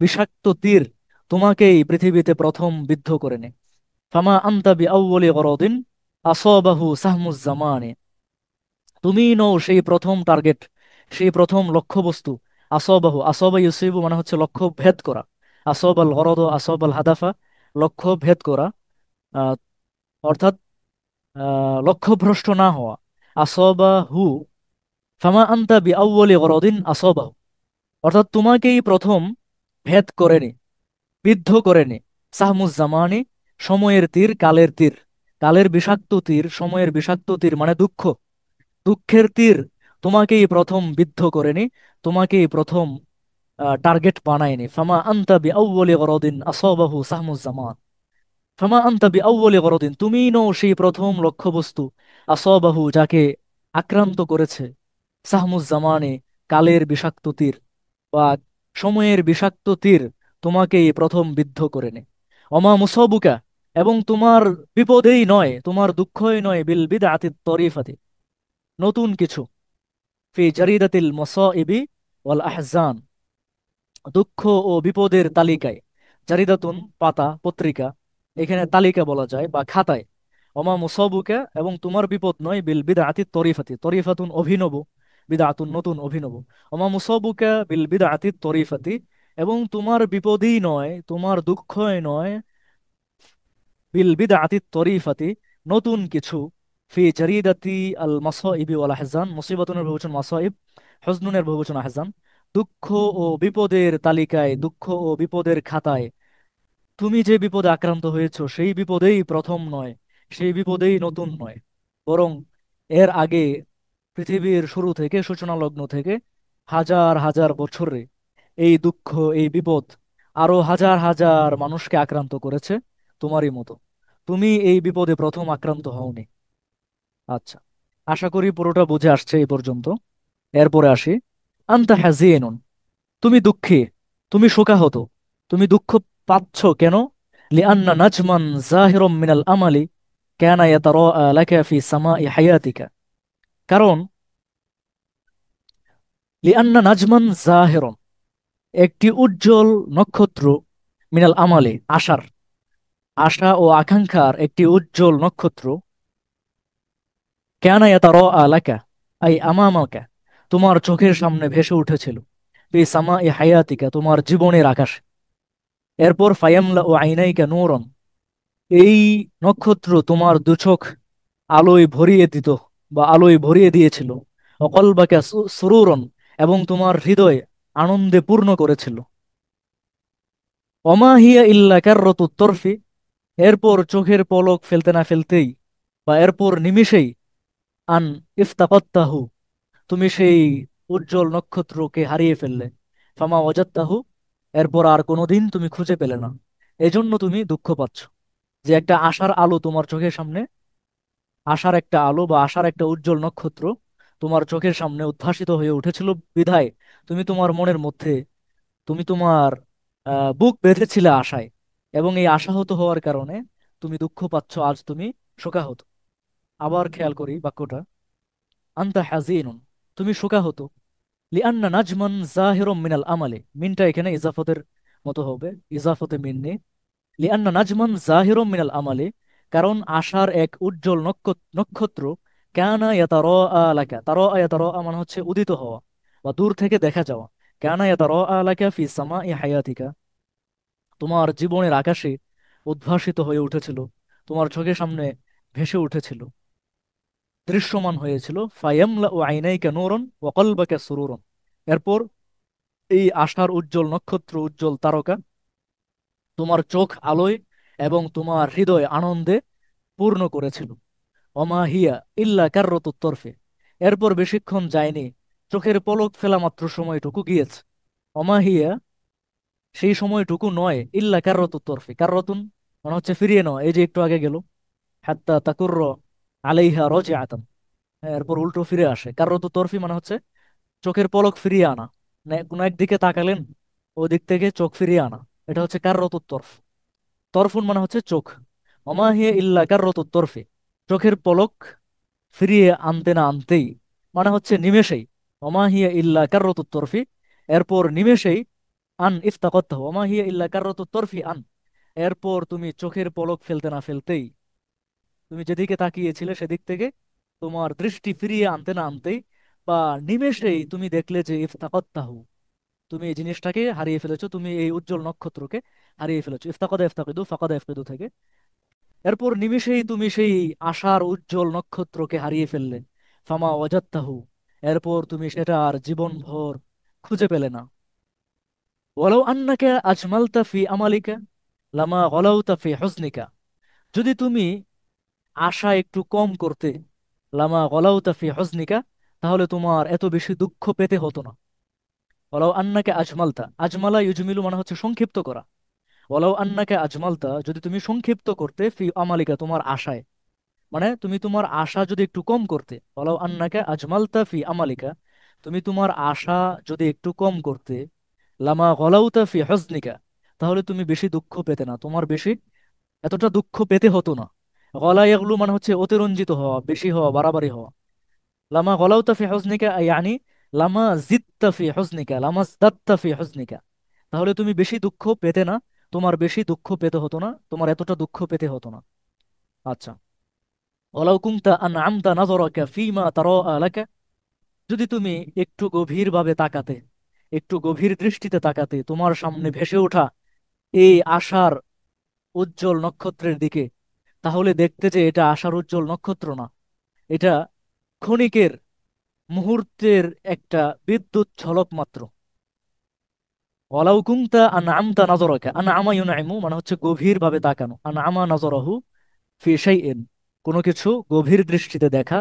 বিষাক্ত তীর তোমাকেই পৃথিবীতে প্রথম বিদ্ধ করে নে। ফামা আনতা বিআউয়ালি গরাদিন আসাবাহু সাহমুজ্জামানি, তুমিই নও সেই প্রথম টার্গেট, সেই প্রথম লক্ষ্যবস্তু। আসবাহু, আসবা ইউসিবু মানে হচ্ছে লক্ষ্য ভেদ করা। আসবাল গরদ, আসবাল হাদাফা, লক্ষ্য ভেদ করা, আহ, অর্থাৎ লক্ষ্যভ্রষ্ট না হওয়া। আসবাহু, ফামা আনতা বিআউয়ালি গরাদিন আসবাহু, অর্থাৎ তোমাকেই প্রথম ভেদ করেনি, বিদ্ধ করেনি। সাহমুজ্জামানি, সময়ের তীর, কালের তীর, কালের বিষাক্ত তীর, সময়ের বিষাক্ত তীর মানে দুঃখ, দুঃখের তীর তোমাকেই প্রথম বিদ্ধ করেনি, তোমাকেই প্রথম টার্গেট বানায়নি। ফামা আনতা বিআউয়ালি গরাদিন আসাবাহু সাহমুজ্জামান, ফামা আনতা বিআউয়ালি গরাদিন, তুমিই নও সেই প্রথম লক্ষ্যবস্তু। আসাবাহু, যাকে আক্রান্ত করেছে। সাহমুজ জামানে, কালের বিষাক্ত তীর বা সময়ের বিষাক্ত তীর তোমাকেই প্রথম বিদ্ধ করে নে। অমা মুসাবুকা, এবং তোমার বিপদেই নয়, তোমার দুঃখই নয়, বিল বিদআতি তরিফাতি, নতুন কিছু, ফি জারিদাতিল মসাইবি ওয়াল আহজান, দুঃখ ও বিপদের তালিকায়। জারিদাতুন পাতা, পত্রিকা, এখানে তালিকা বলা যায় বা খাতায়। অমা মুসাবুকা, এবং তোমার বিপদ নয়, বিল বিদআতি তরিফাতি, তরিফাতুন অভিনব, বিদআতুন নতুন, অভিনব। অমা মুসাবুকা বিল বিদআতি তরিফাতি, এবং তোমার বিপদই নয়, তোমার দুঃখই নয়, বিল বিদআতি তরিফাতি, নতুন কিছু, ফি জারিদাতি আল মাসাইবি ওয়াল আহজান, মুসিবাতুনের বহুবচন মাসাইব, হজনুনের বহুবচন আহজান, দুঃখ ও বিপদের তালিকায়, দুঃখ ও বিপদের খাতায়। তুমি যে বিপদে আক্রান্ত হয়েছো সেই বিপদেই প্রথম নয়, সেই বিপদেই নতুন নয়, বরং এর আগে, পৃথিবীর শুরু থেকে, সূচনা লগ্ন থেকে হাজার হাজার বছরে এই দুঃখ, এই বিপদ আরো হাজার হাজার মানুষকে আক্রান্ত করেছে তোমারই মতো। তুমি এই বিপদে প্রথম আক্রান্ত হওনি। আচ্ছা, আশা করি পুরোটা বুঝে আসছে এই পর্যন্ত। এরপরে আসি, আনতা হাজিনুন, তুমি দুঃখী, তুমি শোকাহত, তুমি দুঃখ পাচ্ছ কেন? লিআন্না নাজমান জাহিরম মিনাল আমালি কানা ইয়াতারাআ লাকা ফি সামাই হায়াতিকা, কারণ লিআন্না নাজমান জাহিরন, একটি উজ্জ্বল নক্ষত্র, মিনাল আমালি আশার, আশা ও আকাঙ্ক্ষার একটি উজ্জ্বল নক্ষত্র, কানা ইয়াতারাআ লাকা আই আমামাকা, তোমার চোখের সামনে ভেসে উঠেছিল, ফি সামাই হায়াতিকা, তোমার জীবনের আকাশে। এরপর ফায়ামলা ও আইনাইকা নূরন, এই নক্ষত্র তোমার দুচোখ আলোয় ভরিয়ে দিত বা আলোয় ভরিয়ে দিয়েছিল। অকলবাকা সুরুরন, এবং তোমার হৃদয় আনন্দে পূর্ণ করেছিল। অমা হিয়া ইল্লা কাররাতু তরফি, এরপর চোখের পলক ফেলতে না ফেলতেই বা এরপর নিমিষেই, আন ইফতাকাত্তাহু, তুমি সেই উজ্জ্বল নক্ষত্রকে হারিয়ে ফেললে। ফামা ওয়াজাত্তাহু, এরপর আর কোনোদিন তুমি খুঁজে পেলে না। এজন্য তুমি দুঃখ পাচ্ছ, যে একটা আশার আলো তোমার চোখের সামনে, আশার একটা আলো বা আশার একটা উজ্জ্বল নক্ষত্র তোমার চোখের সামনে উদ্ভাসিত হয়ে উঠেছিল বিধায় তুমি তোমার মনের মধ্যে, তুমি তোমার বুক বেঁধেছিলে আশায়, এবং এই আশাহত হওয়ার কারণে তুমি দুঃখ পাচ্ছ, আজ তুমি শোকাহত। আবার খেয়াল করি বাক্যটা, আনতা হাজিনুন, তুমি শোকাহত, লিআন্না নাজমান জাহিরুম মিনাল আমালে, মিনটা এখানে ইজাফতের মতো হবে, ইজাফতে মিন নেই। লিআন্না নাজমান জাহিরুম মিনাল আমালে, কারণ আশার এক উজ্জ্বল নক্ষত্র, কানা ইয়াতারাআ লাকা, তারাআ ইয়াতারাআ মানে হচ্ছে উদিত হওয়া বা দূর থেকে দেখা যাওয়া, কানা ইয়াতারাআ লাকা ফি সামাই হায়াতিকা, তোমার জীবনের আকাশে উদ্ভাসিত হয়ে উঠেছিল, তোমার চোখের সামনে ভেসে উঠেছিল, দৃশ্যমান হয়েছিল। ফায়ামলা ও আইনাইকা নূরন ওয়া কলবাকা সুরুরন, এরপর এই আশার উজ্জ্বল নক্ষত্র, উজ্জ্বল তারকা তোমার চোখ আলোয় এবং তোমার হৃদয় আনন্দে পূর্ণ করেছিল। অমা হিয়া ইল্লা কাররতুত তরফে, এরপর বেশিক্ষণ যায়নি, চোখের পলক ফেলা মাত্র সময়টুকু গিয়েছে। অমা হিয়া, সেই সময়টুকু নয়, ইল্লা কাররতুত তরফে, কাররতুন মানে হচ্ছে ফিরিয়ে নেওয়া, এই যে একটু আগে গেল, হাত্তা তাকুর্র আলাইহা রাজিআতান, এরপর উল্টো ফিরে আসে। কাররতুত তরফি মানে হচ্ছে চোখের পলক ফিরিয়ে আনা, কোনো একদিকে তাকালেন, ওই দিক থেকে চোখ ফিরিয়ে আনা, এটা হচ্ছে কাররতুত তরফ। তরফুন মানে হচ্ছে চোখ। অমা হিয়া ইল্লা কাররতুত তরফি, চোখের পলক ফিরিয়ে আনতে না আনতেই, মানে হচ্ছে নিমেষেই। ওমা হিয়া ইল্লা কাররাতুত তরফি, এরপর নিমেষেই, আন ইফতাকাত্তাহু, ওমা হিয়া ইল্লা কাররাতুত তরফি আন, এরপর তুমি চোখের পলক ফেলতে না ফেলতেই, তুমি যেদিকে তাকিয়েছিলে সেদিক থেকে তোমার দৃষ্টি ফিরিয়ে আনতে না আনতেই বা নিমেষেই তুমি দেখলে যে ইফতাকাত্তাহু, তুমি এই জিনিসটাকে হারিয়ে ফেলেছো, তুমি এই উজ্জ্বল নক্ষত্রকে হারিয়ে ফেলেছো। ইফতাকাদা ইফতাকিদু, ফাকাদা ইফকিদু থেকে, এরপর নিমিষেই তুমি সেই আশার উজ্জ্বল নক্ষত্রকে হারিয়ে ফেললে। ফামা ওয়াজাত্তাহু, এরপর তুমি সেটা আর জীবনভর খুঁজে পেলে না। ওয়ালাউ আন্নাকা আজমালতা ফি আমালিকা লামা গলাউতা ফি হুজনিকা, যদি তুমি আশা একটু কম করতে, লামা গলাউতা ফি হুজনিকা, তাহলে তোমার এত বেশি দুঃখ পেতে হতো না। ওয়ালাউ আন্নাকা আজমালতা, আজমালা ইউজমিলু মানে হচ্ছে সংক্ষিপ্ত করা। ওয়ালাউ আন্নাকা আজমালতা, যদি তুমি সংক্ষিপ্ত করতে, ফি আমালিকা তোমার আশায়, মানে তুমি তোমার আশা যদি একটু কম করতে, ওয়ালাউ আন্নাকা আজমালতা ফি আমালিকা, তুমি তোমার আশা যদি একটু কম করতে, লামা গলাউতা ফি হজনিকা, তাহলে তুমি বেশি দুঃখ পেতে না, তোমার বেশি এতটা দুঃখ পেতে হতো না। গলা ইয়াগলু মানে হচ্ছে অতিরঞ্জিত হওয়া, বেশি হওয়া, বাড়াবাড়ি হওয়া। লামা গলাউতা ফি হজনিকা ইয়ানি লামা জিত্তা ফি হজনিকা, লামা জদাত্তা ফি হজনিকা, তাহলে তুমি বেশি দুঃখ পেতে না, তোমার বেশি দুঃখ পেতে হতো না, তোমার এতটা দুঃখ পেতে হতো না। আচ্ছা। ওয়ালাউ কুনতা আনআমতা নাযরাকা ফীমা তারাআ লাকা, যদি তুমি একটু গভীরভাবে তাকাতে, একটু গভীর দৃষ্টিতে তাকাতে তোমার সামনে ভেসে ওঠা এই আশার উজ্জ্বল নক্ষত্রের দিকে, তাহলে দেখতে যে এটা আশার উজ্জ্বল নক্ষত্র না, এটা ক্ষণিকের, মুহূর্তের একটা বিদ্যুৎ ঝলক মাত্র। ওয়ালাউ কুনতা আনআমতা নাযরাকা, আনআমা ইউনআইমু মানে হচ্ছে গভীর ভাবে তাকানো, আনআমা নাযরাহু ফি শাইইন, কোনো কিছু গভীর দৃষ্টিতে দেখা,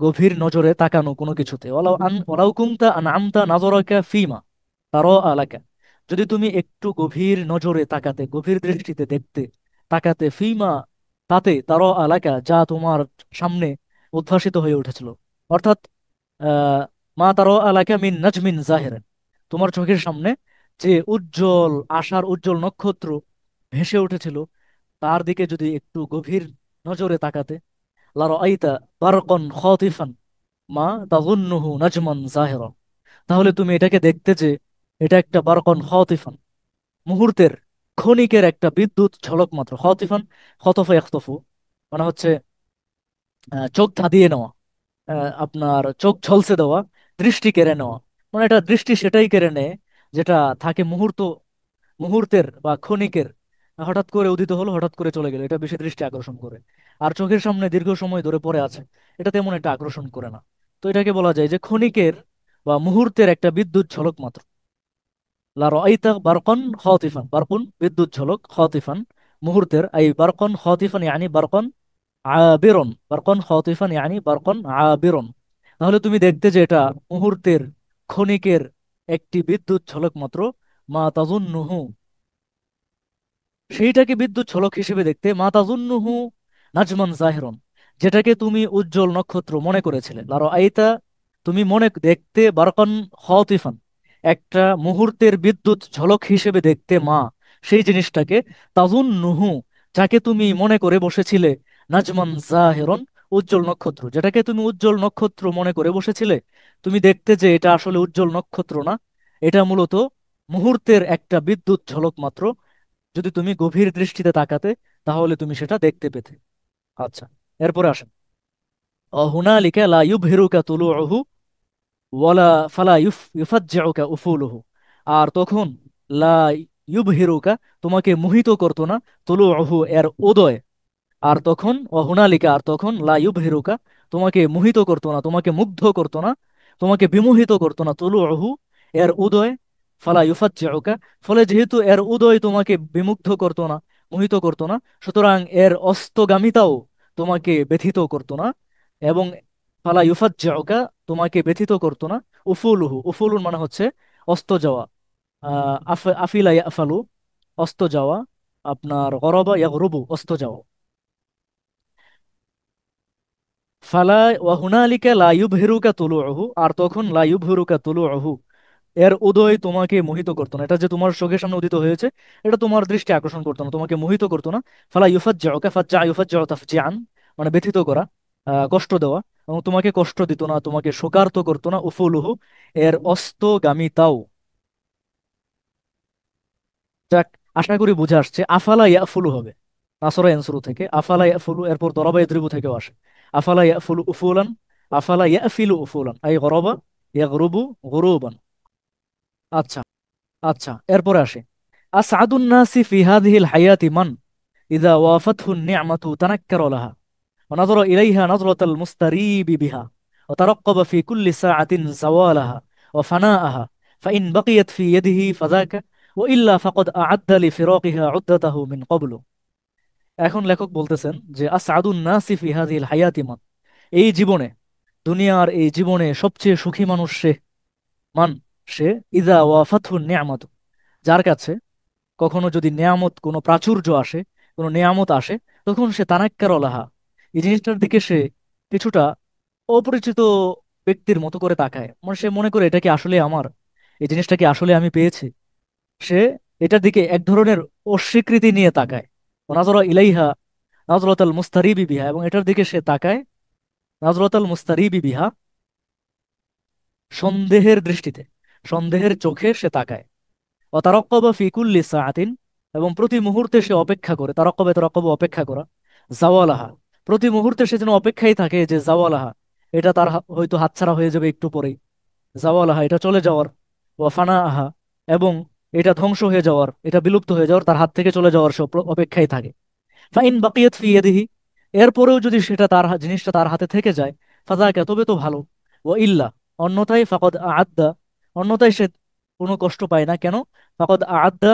গভীর নজরে তাকানো কোনো কিছুতে। ওয়ালাউ কুনতা আনআমতা নাযরাকা ফীমা তারাআ লাকা, যদি তুমি একটু গভীর নজরে তাকাতে, গভীর দৃষ্টিতে দেখতে, তাকাতে, ফীমা তাতে, তারাআ লাকা যা তোমার সামনে উদ্ভাসিত হয়ে উঠেছিল, অর্থাৎ আহ মা তারাআ লাকা মিন নাজমিন জাহির, তোমার চোখের সামনে যে উজ্জ্বল আশার উজ্জ্বল নক্ষত্র ভেসে উঠেছিল, তার দিকে যদি একটু গভীর নজরে তাকাতে, লারাআইতা বারকান খাতিফান মা তাযুন্নুহু নাজমান জাহিরা, তাহলে তুমি এটাকে দেখতে যে এটা একটা বারকান খাতিফান, মুহূর্তের, ক্ষণিকের একটা বিদ্যুৎ ঝলক মাত্র। খাতিফান, খতফা ইয়াখতফু মানে হচ্ছে চোখ ধাঁধিয়ে নেওয়া, আপনার চোখ ঝলসে দেওয়া, দৃষ্টি কেড়ে নেওয়া, মানে এটা দৃষ্টি সেটাই কেড়ে নেয় যেটা থাকে মুহূর্তের বা ক্ষণিকের, হঠাৎ করে উদিত হলো, হঠাৎ করে চলে গেল, এটা বেশি দৃষ্টি আকর্ষণ করে। আর চোখের সামনে দীর্ঘ সময় ধরে পড়ে আছে, এটা তেমন একটা আকর্ষণ করে না। তো এটাকে বলা যায় যে ক্ষণিকের বা মুহূর্তের একটা বিদ্যুৎ ঝলক মাত্র। লা রাআইতা বারকান খাতিফান, বারকুন বিদ্যুৎ ঝলক, খাতিফান মুহূর্তের, আই বারকান খাতিফান ইয়ানি বারকান আবিরন, বারকান খাতিফান ইয়ানি বারকান আবিরন, তাহলে তুমি দেখতে যে এটা মুহূর্তের, ক্ষণিকের একটি বিদ্যুৎ ঝলক মাত্র। মা তাজুন্নুহু, সেইটাকে বিদ্যুৎ ঝলক হিসেবে দেখতে, মা তাজুন্নুহু নাজমান জাহিরন, যেটাকে তুমি উজ্জ্বল নক্ষত্র মনে করেছিলে। লারো আইতা, তুমি মনে দেখতে, বারকান খাতিফান একটা মুহূর্তের বিদ্যুৎ ঝলক হিসেবে দেখতে মা সেই জিনিসটাকে, তাজুন্নুহু যাকে তুমি মনে করে বসেছিলে, নাজমান জাহিরন উজ্জ্বল নক্ষত্র, যেটাকে তুমি উজ্জ্বল নক্ষত্র মনে করে বসেছিলে, তুমি দেখতে যে এটা আসলে উজ্জ্বল নক্ষত্র না, এটা মূলত মুহূর্তের একটা বিদ্যুৎ ঝলক মাত্র। যদি তুমি গভীর দৃষ্টিতে তাকাতে, তাহলে তুমি সেটা দেখতে পেতে। আচ্ছা, এরপরে আসেন। হুনালিকা লা ইউবহিরুকা তুলুউহু ওয়ালা ফালা ইউফাজ্জিউকা উফুলুহু, আর তখন লা ইউবহিরুকা তোমাকে মোহিত করতো না, তুলুউহু এর উদয়, আর তখন হুনালিকা আর তখন লা ইউবহিরুকা তোমাকে মোহিত করতো না, তোমাকে মুগ্ধ করতো না, তোমাকে বিমোহিত করতো না, তুলুউহু এর উদয়, ফালা ইউফাজ্জিউকা, ফলে যেহেতু এর উদয় তোমাকে বিমুগ্ধ করতো না, মোহিত করতো না, সুতরাং এর অস্তগামিতাও তোমাকে ব্যথিত করতো না। এবং ফালা ইউফাজ্জিউকা তোমাকে ব্যথিত করতো না, উফুলুহু, উফুলুন মানে হচ্ছে অস্ত যাওয়া, আফিলা ইয়াফালু অস্ত যাওয়া, আপনার গরবা ইয়াগরুবু অস্ত যাওয়া। ফালা ওয়া হুনালিকা লা ইউবহিরুকা তুলুউহু, আর তখন লা ইউবহিরুকা তুলুউহু এর উদয় তোমাকে মোহিত করতো না, এটা যে তোমার চোখের সামনে উদিত হয়েছে এটা তোমার দৃষ্টি আকর্ষণ করতো না, তোমাকে মোহিত করতো না। ফালা ইউফাজ্জিউকা, ফাজ্জা ইউফাজ্জিউ তাফজিআন মানে ব্যথিত করা, কষ্ট দেওয়া, এবং তোমাকে কষ্ট দিত না, তোমাকে শোকার্ত করতো না, উফুলুহু এর অস্তগামিতাও। যাক, আশা করি বুঝে আসছে। আফালা ইয়াফুলু হবে নাসরা ইয়ানসুরু থেকে, আফালা ইয়াফুলু এরপর দরাবা ইদরিবু থেকেও আসে। আফালা ইয়াফুলু উফুলান, আফালা ইয়াফিলু উফুলান আই গরাবা ইয়াগরুবু গুরুবান। আচ্ছা। আচ্ছা, এরপরে আসে। আসআদুন নাসি ফি হাযিহিল হায়াতি মান ইযা ওয়াফাতহু নি'মাতু তানাক্কারা লাহা ওয়া নাযারা ইলাইহা নাযরাতাল মুস্তারিবি বিহা ওয়া তারাক্কাবা ফি কুল্লি সাআতিন যাওয়ালাহা ওয়া ফানাআহা ফাইন বাকিয়াত ফি ইয়াদিহি ফাযাকা ওয়া ইল্লা ফাকাদ আ'আদ্দা লিফিরাকিহা উদ্দাতাহু মিন ক্বাবলু। এখন লেখক বলতেছেন যে আসআদুন নাসি ফি হাযিহিল হায়াতি মান, এই জীবনে, দুনিয়ার এই জীবনে সবচেয়ে সুখী মানুষ সে, মান সে, ইযা ওয়াফাতহু নি'মাতু যার কাছে কখনো যদি নেয়ামত, কোনো প্রাচুর্য আসে, কোনো নেয়ামত আসে, তখন সে তানাক্কার লাহা এই জিনিসটার দিকে সে কিছুটা অপরিচিত ব্যক্তির মতো করে তাকায়, মানে সে মনে করে এটা কি আসলে আমার, এই জিনিসটা কি আসলে আমি পেয়েছি। সে এটার দিকে এক ধরনের অস্বীকৃতি নিয়ে তাকায়। নাজরা ইলাইহা নাজরাতাল মুস্তারিবি বিহা, এবং এটার দিকে সে তাকায় নাজরাতাল মুস্তারিবি বিহা, সন্দেহের দৃষ্টিতে, সন্দেহের চোখে সে তাকায়। ও তারাক্কাবা ফি কুল্লি সাআতিন, এবং প্রতি মুহূর্তে সে অপেক্ষা করে, তারাক্কাবে তারাক্কাবু অপেক্ষা করা, জাওয়ালাহা, প্রতি মুহূর্তে সে যেন অপেক্ষায় থাকে যে জাওয়ালাহা, এটা তার হয়তো হাতছাড়া হয়ে যাবে একটু পরেই, জাওয়ালাহা এটা চলে যাওয়ার, ওয়া ফানা আহা, এবং এটা ধ্বংস হয়ে যাওয়ার, এটা বিলুপ্ত হয়ে যাওয়ার, তার হাত থেকে চলে যাওয়ার সে অপেক্ষায় থাকে। ফাইন বাকিয়াত ফি ইয়াদিহি, এরপরেও যদি সেটা জিনিসটা তার হাতে থেকে যায়, ফাযাকা, তবে তো ভালো। ও ইল্লা, অন্যথায় ফাকাদ আ'আদ্দা, অন্যথায় সে কোনো কষ্ট পায় না। কেন? ফাকাদ আ'আদ্দা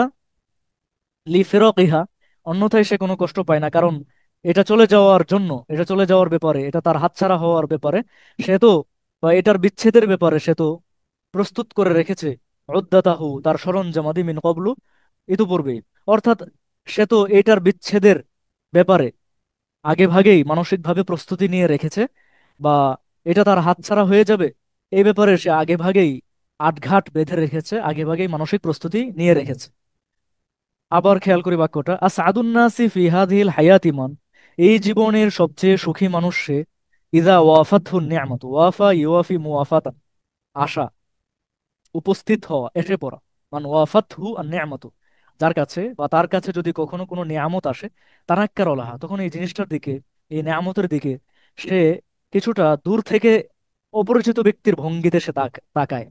লি ফিরাকিহা, অন্যথায় সে কোনো কষ্ট পায় না, কারণ এটা চলে যাওয়ার জন্য, এটা চলে যাওয়ার ব্যাপারে, এটা তার হাতছাড়া হওয়ার ব্যাপারে সে তো, বা এটার বিচ্ছেদের ব্যাপারে সে তো প্রস্তুত করে রেখেছে উদ্দাতাহু, তার সরঞ্জামাদি মিন কবলু, ইতিপূর্বেই। অর্থাৎ সে তো এটার বিচ্ছেদের ব্যাপারে আগে ভাগেই মানসিকভাবে প্রস্তুতি নিয়ে রেখেছে, বা এটা তার হাতছাড়া হয়ে যাবে এই ব্যাপারে সে আগে ভাগেই আটঘাট বেঁধে রেখেছে, আগে ভাগেই মানসিক প্রস্তুতি নিয়ে রেখেছে। আবার খেয়াল করি বাক্যটা, আসাদুন নাসি ফি হাযিহিল হায়াতি মান, এই জীবনের সবচেয়ে সুখী মানুষ সে, ইযা ওয়াফাতহু নি'মাতু, ওয়াফা ইউয়াফি মুওয়াফাতান, আশা, উপস্থিত হওয়া, এসে পড়া, মান ওয়াফাতহু আন নি'মাতু, যার কাছে বা তার কাছে যদি কখনো কোনো নিয়ামত আসে, তানাক্কার লাহা, তখন এই জিনিসটার দিকে, এই নিয়ামতের দিকে সে কিছুটা দূর থেকে অপরিচিত ব্যক্তির ভঙ্গিতে সে তাকায়,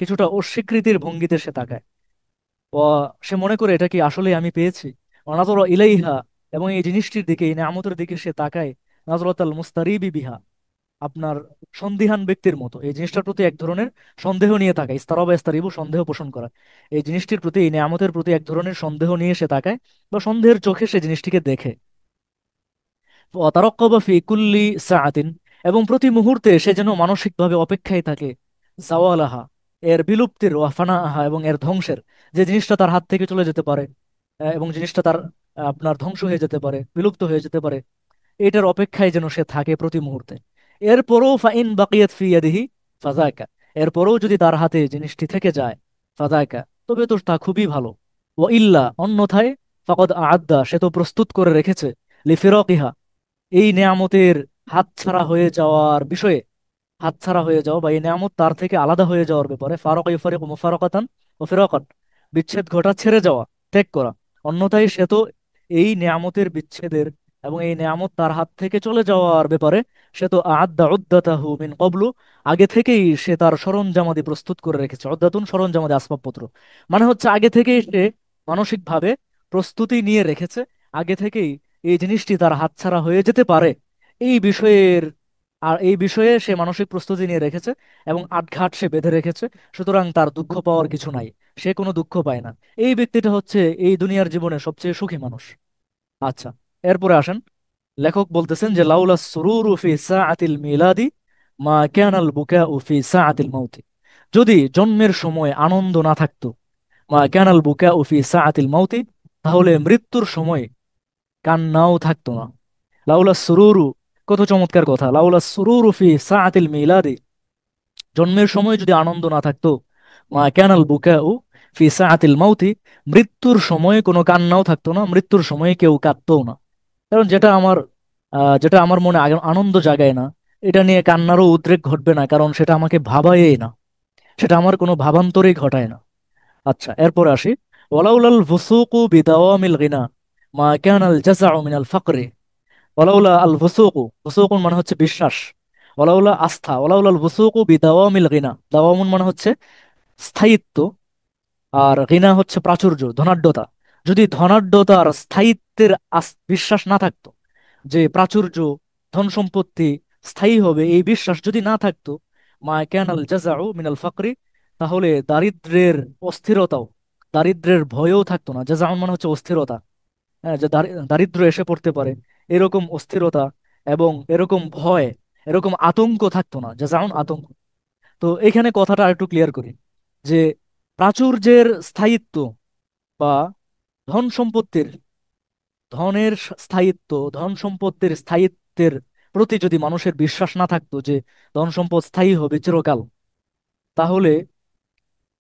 কিছুটা অস্বীকৃতির ভঙ্গিতে সে তাকায়। ও, সে মনে করে এটা কি আসলে আমি পেয়েছি। অনাদর ইলাইহা, এবং এই জিনিসটির দিকে, এই নিয়ামতের দিকে সে তাকায় নাজরাতাল মুস্তারিবি বিহা, আপনার সন্দিহান ব্যক্তির মতো, এই জিনিসটার প্রতি এক ধরনের সন্দেহ নিয়ে তাকায়। ইস্তারাবা ইস্তারিবু, সন্দেহ পোষণ করা, এই জিনিসটির প্রতি, এই নিয়ামতের প্রতি এক ধরনের সন্দেহ নিয়ে সে তাকায়, বা সন্দেহের চোখে সে জিনিসটিকে দেখে। ওয়াতারাক্কাবা ফি কুল্লি সাআতিন, এবং প্রতি মুহূর্তে সে যেন মানসিকভাবে অপেক্ষায় থাকে জাওয়ালাহা, এর বিলুপ্তির, ওয়া ফানাহা, এবং এর ধ্বংসের, যে জিনিসটা তার হাত থেকে চলে যেতে পারে, এবং জিনিসটা তার আপনার ধ্বংস হয়ে যেতে পারে, বিলুপ্ত হয়ে যেতে পারে, এটার অপেক্ষায় যেন সে থাকে প্রতি মুহূর্তে। এরপরও ফাইন বাকিয়াত ফি ইয়াদিহি ফাযাকা, এরপরও যদি তার হাতে জিনিসটি থেকে যায়, ফাযাকা, তবে তো তা খুবই ভালো। ও ইল্লা, অন্যথায় ফাকাদ আ'আদ্দা, সে তো প্রস্তুত করে রেখেছে লিফিরাকিহা, এই নেয়ামতের হাতছাড়া হয়ে যাওয়ার বিষয়ে, হাতছাড়া হয়ে যাওয়া বা এই নেয়ামত তার থেকে আলাদা হয়ে যাওয়ার ব্যাপারে, ফারাকা ইউফারিকু মুফারাকাতান ও ফিরাকান, বিচ্ছেদ ঘটা, ছেড়ে যাওয়া, ত্যাগ করা। অন্যথায় সে তো এই নেয়ামতের বিচ্ছেদের এবং এই নেয়ামত তার হাত থেকে চলে যাওয়ার ব্যাপারে সে তো আ'আদ্দা উদ্দাতাহু মিন ক্বাবলু, আগে থেকেই সে তার সরঞ্জামাদি প্রস্তুত করে রেখেছে। উদ্দাতুন সরঞ্জামাদি, আসবাবপত্র, মানে হচ্ছে আগে থেকেই সে মানসিকভাবে প্রস্তুতি নিয়ে রেখেছে, আগে থেকেই এই জিনিসটি তার হাতছাড়া হয়ে যেতে পারে এই বিষয়ের, আর এই বিষয়ে সে মানসিক প্রস্তুতি নিয়ে রেখেছে, এবং আটঘাট সে বেঁধে রেখেছে। সুতরাং তার দুঃখ পাওয়ার কিছু নাই, সে কোনো দুঃখ পায় না। এই ব্যক্তিটা হচ্ছে এই দুনিয়ার জীবনে সবচেয়ে সুখী মানুষ। আচ্ছা, এরপরে আসেন, লেখক বলতেছেন যে লাউলা সুরুরু ফি সাআতিল মিলাদি মা কানাল বুকাউ ফি সাআতিল মাউতি, যদি জন্মের সময় আনন্দ না থাকতো, মা কানাল বুকাউ ফি সাআতিল মাউতি, তাহলে মৃত্যুর সময় কান্নাও থাকতো না। লাউলা সুরুরু, কত চমৎকার কথা, লাউলা সুরুরু ফি সাআতিল মিলাদি, জন্মের সময় যদি আনন্দ না থাকতো, মা কানাল বুকাউ ফি সাআতিল মাউতি, মৃত্যুর সময় কোনো কান্নাও থাকতো না, মৃত্যুর সময় কেউ কাঁদতো না। কারণ যেটা আমার মনে আনন্দ জাগায় না, এটা নিয়ে কান্নারও উদ্রেক ঘটবে না, কারণ সেটা আমাকে ভাবায়ই না, সেটা আমার কোনো ভাবান্তরেই ঘটায় না। আচ্ছা, এরপরে আসি, ওয়ালাউলাল ফুসুকু বিদাওয়ামিল গিনা মা কানাল জাযাউ মিনাল ফাকরি, ওয়ালাউলা আল ফুসুকু, ফুসুকুন মানে হচ্ছে বিশ্বাস, ওয়ালাউলা আস্থা, ওয়ালাউলাল ফুসুকু বিদাওয়ামিল গিনা, দাওয়ামুন মানে হচ্ছে স্থায়িত্ব, আর গিনা হচ্ছে প্রাচুর্য, ধনাঢ্যতা। যদি ধনাঢ্যতার স্থায়িত্বের বিশ্বাস না থাকতো, যে প্রাচুর্য, ধন সম্পত্তি স্থায়ী হবে, এই বিশ্বাস যদি না থাকতো, মা কানাল জাযাউ মিনাল ফাকরি, তাহলে দারিদ্র্যের অস্থিরতাও, দারিদ্র্যের ভয়ও থাকতো না। জাযাউন মানে হচ্ছে অস্থিরতা, হ্যাঁ, যে দারিদ্র্য এসে পড়তে পারে, এরকম অস্থিরতা এবং এরকম ভয়, এরকম আতঙ্ক থাকতো না, জাযাউন আতঙ্ক। তো এখানে কথাটা আরেকটু ক্লিয়ার করি, যে প্রাচুর্যের স্থায়িত্ব বা ধন সম্পত্তির, ধনের স্থায়িত্ব, ধন সম্পত্তির স্থায়িত্বের প্রতি যদি মানুষের বিশ্বাস না থাকতো যে ধন সম্পদ স্থায়ী হবে চিরকাল, তাহলে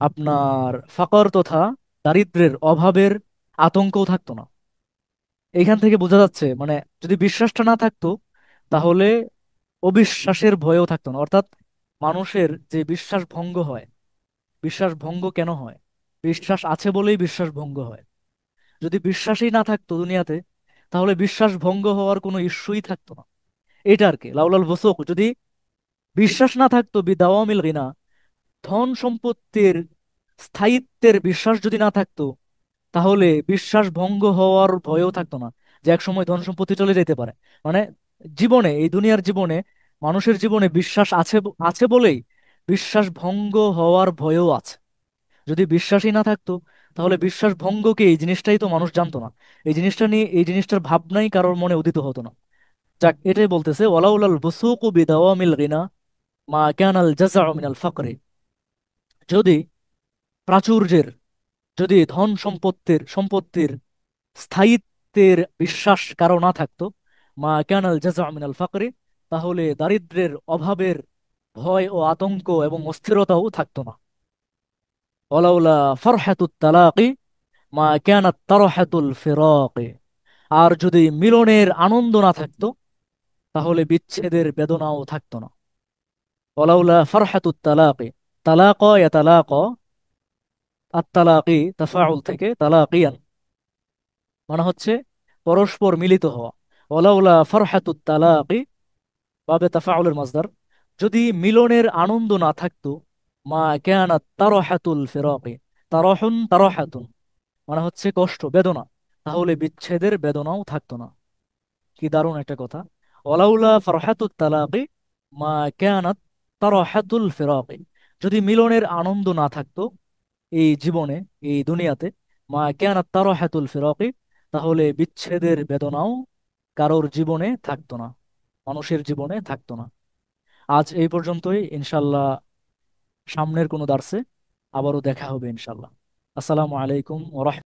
আপনার ফাকর তথা দারিদ্র্যের অভাবের আতঙ্কও থাকতো না। এইখান থেকে বোঝা যাচ্ছে মানে যদি বিশ্বাসটা না থাকতো, তাহলে অবিশ্বাসের ভয়ও থাকতো না। অর্থাৎ মানুষের যে বিশ্বাস ভঙ্গ হয়, বিশ্বাস ভঙ্গ কেন হয়? বিশ্বাস আছে বলেই বিশ্বাস ভঙ্গ হয়। যদি বিশ্বাসই না থাকতো দুনিয়াতে, তাহলে বিশ্বাস ভঙ্গ হওয়ার কোনো ইস্যুই থাকতো না। এটা আর কি লাউলাল বসুক, যদি বিশ্বাস না থাকতো বিদাওয়ামিল গিনা, ধন সম্পত্তির স্থায়িত্বের বিশ্বাস যদি না থাকতো, তাহলে বিশ্বাস ভঙ্গ হওয়ার ভয়ও থাকতো না, যে এক সময় ধন সম্পত্তি চলে যেতে পারে। মানে জীবনে, এই দুনিয়ার জীবনে, মানুষের জীবনে বিশ্বাস আছে আছে বলেই বিশ্বাস ভঙ্গ হওয়ার ভয়ও আছে। যদি বিশ্বাসই না থাকতো, তাহলে বিশ্বাস ভঙ্গকে, এই জিনিসটাই তো মানুষ জানতো না। এই জিনিসটা নিয়ে, এই জিনিসটার ভাবনাই কারোর মনে উদিত হতো না। যাক, এটাই বলতেছে ওয়ালাউলাল বুসুকু বিদাওয়ামিল গিনা মা কানাল জাযাউ মিনাল ফাকরি। যদি প্রাচুর্যের, যদি ধন সম্পত্তির স্থায়িত্বের বিশ্বাস কারো না থাকতো, মা কানাল জাযাউ মিনাল ফাকরি, তাহলে দারিদ্র্যের অভাবের ভয় ও আতঙ্ক এবং অস্থিরতাও থাকতো না। ওয়ালাউলা ফারহাতুত তালাকি মা কানাত তারহাতুল ফিরাকি। আর যদি মিলনের আনন্দ না থাকতো, তাহলে বিচ্ছেদের বেদনাও থাকতো না। ওয়ালাউলা ফারহাতুত তালাকি, তালাকা ইয়াতালাকা, আত-তালাকি তাফাউল থেকে তালাকিয়ান, মানে হচ্ছে পরস্পর মিলিত হওয়া। ওয়ালাউলা ফারহাতুত তালাকি, বাবে তাফাউলের মাসদার, যদি মিলনের আনন্দ না থাকতো, মা কানাত তারহাতুল ফিরাকি, তারহুন তারহাতুন, মানে হচ্ছে কষ্ট বেদনা, তাহলে বিচ্ছেদের বেদনাও থাকতো না। কি দারুণ একটা কথা! ওয়ালাউলা ফারহাতুত তালাকি মা কানাত তারহাতুল ফিরাকি, যদি মিলনের আনন্দ না থাকতো এই জীবনে, এই দুনিয়াতে, মা কানাত তারহাতুল ফিরাকি, তাহলে বিচ্ছেদের বেদনাও কারোর জীবনে থাকতো না, মানুষের জীবনে থাকতো না। আজ এই পর্যন্তই, ইনশাল্লাহ সামনের কোনো দার্সে আবারও দেখা হবে ইনশাল্লাহ। আসসালামু আলাইকুম ওয়া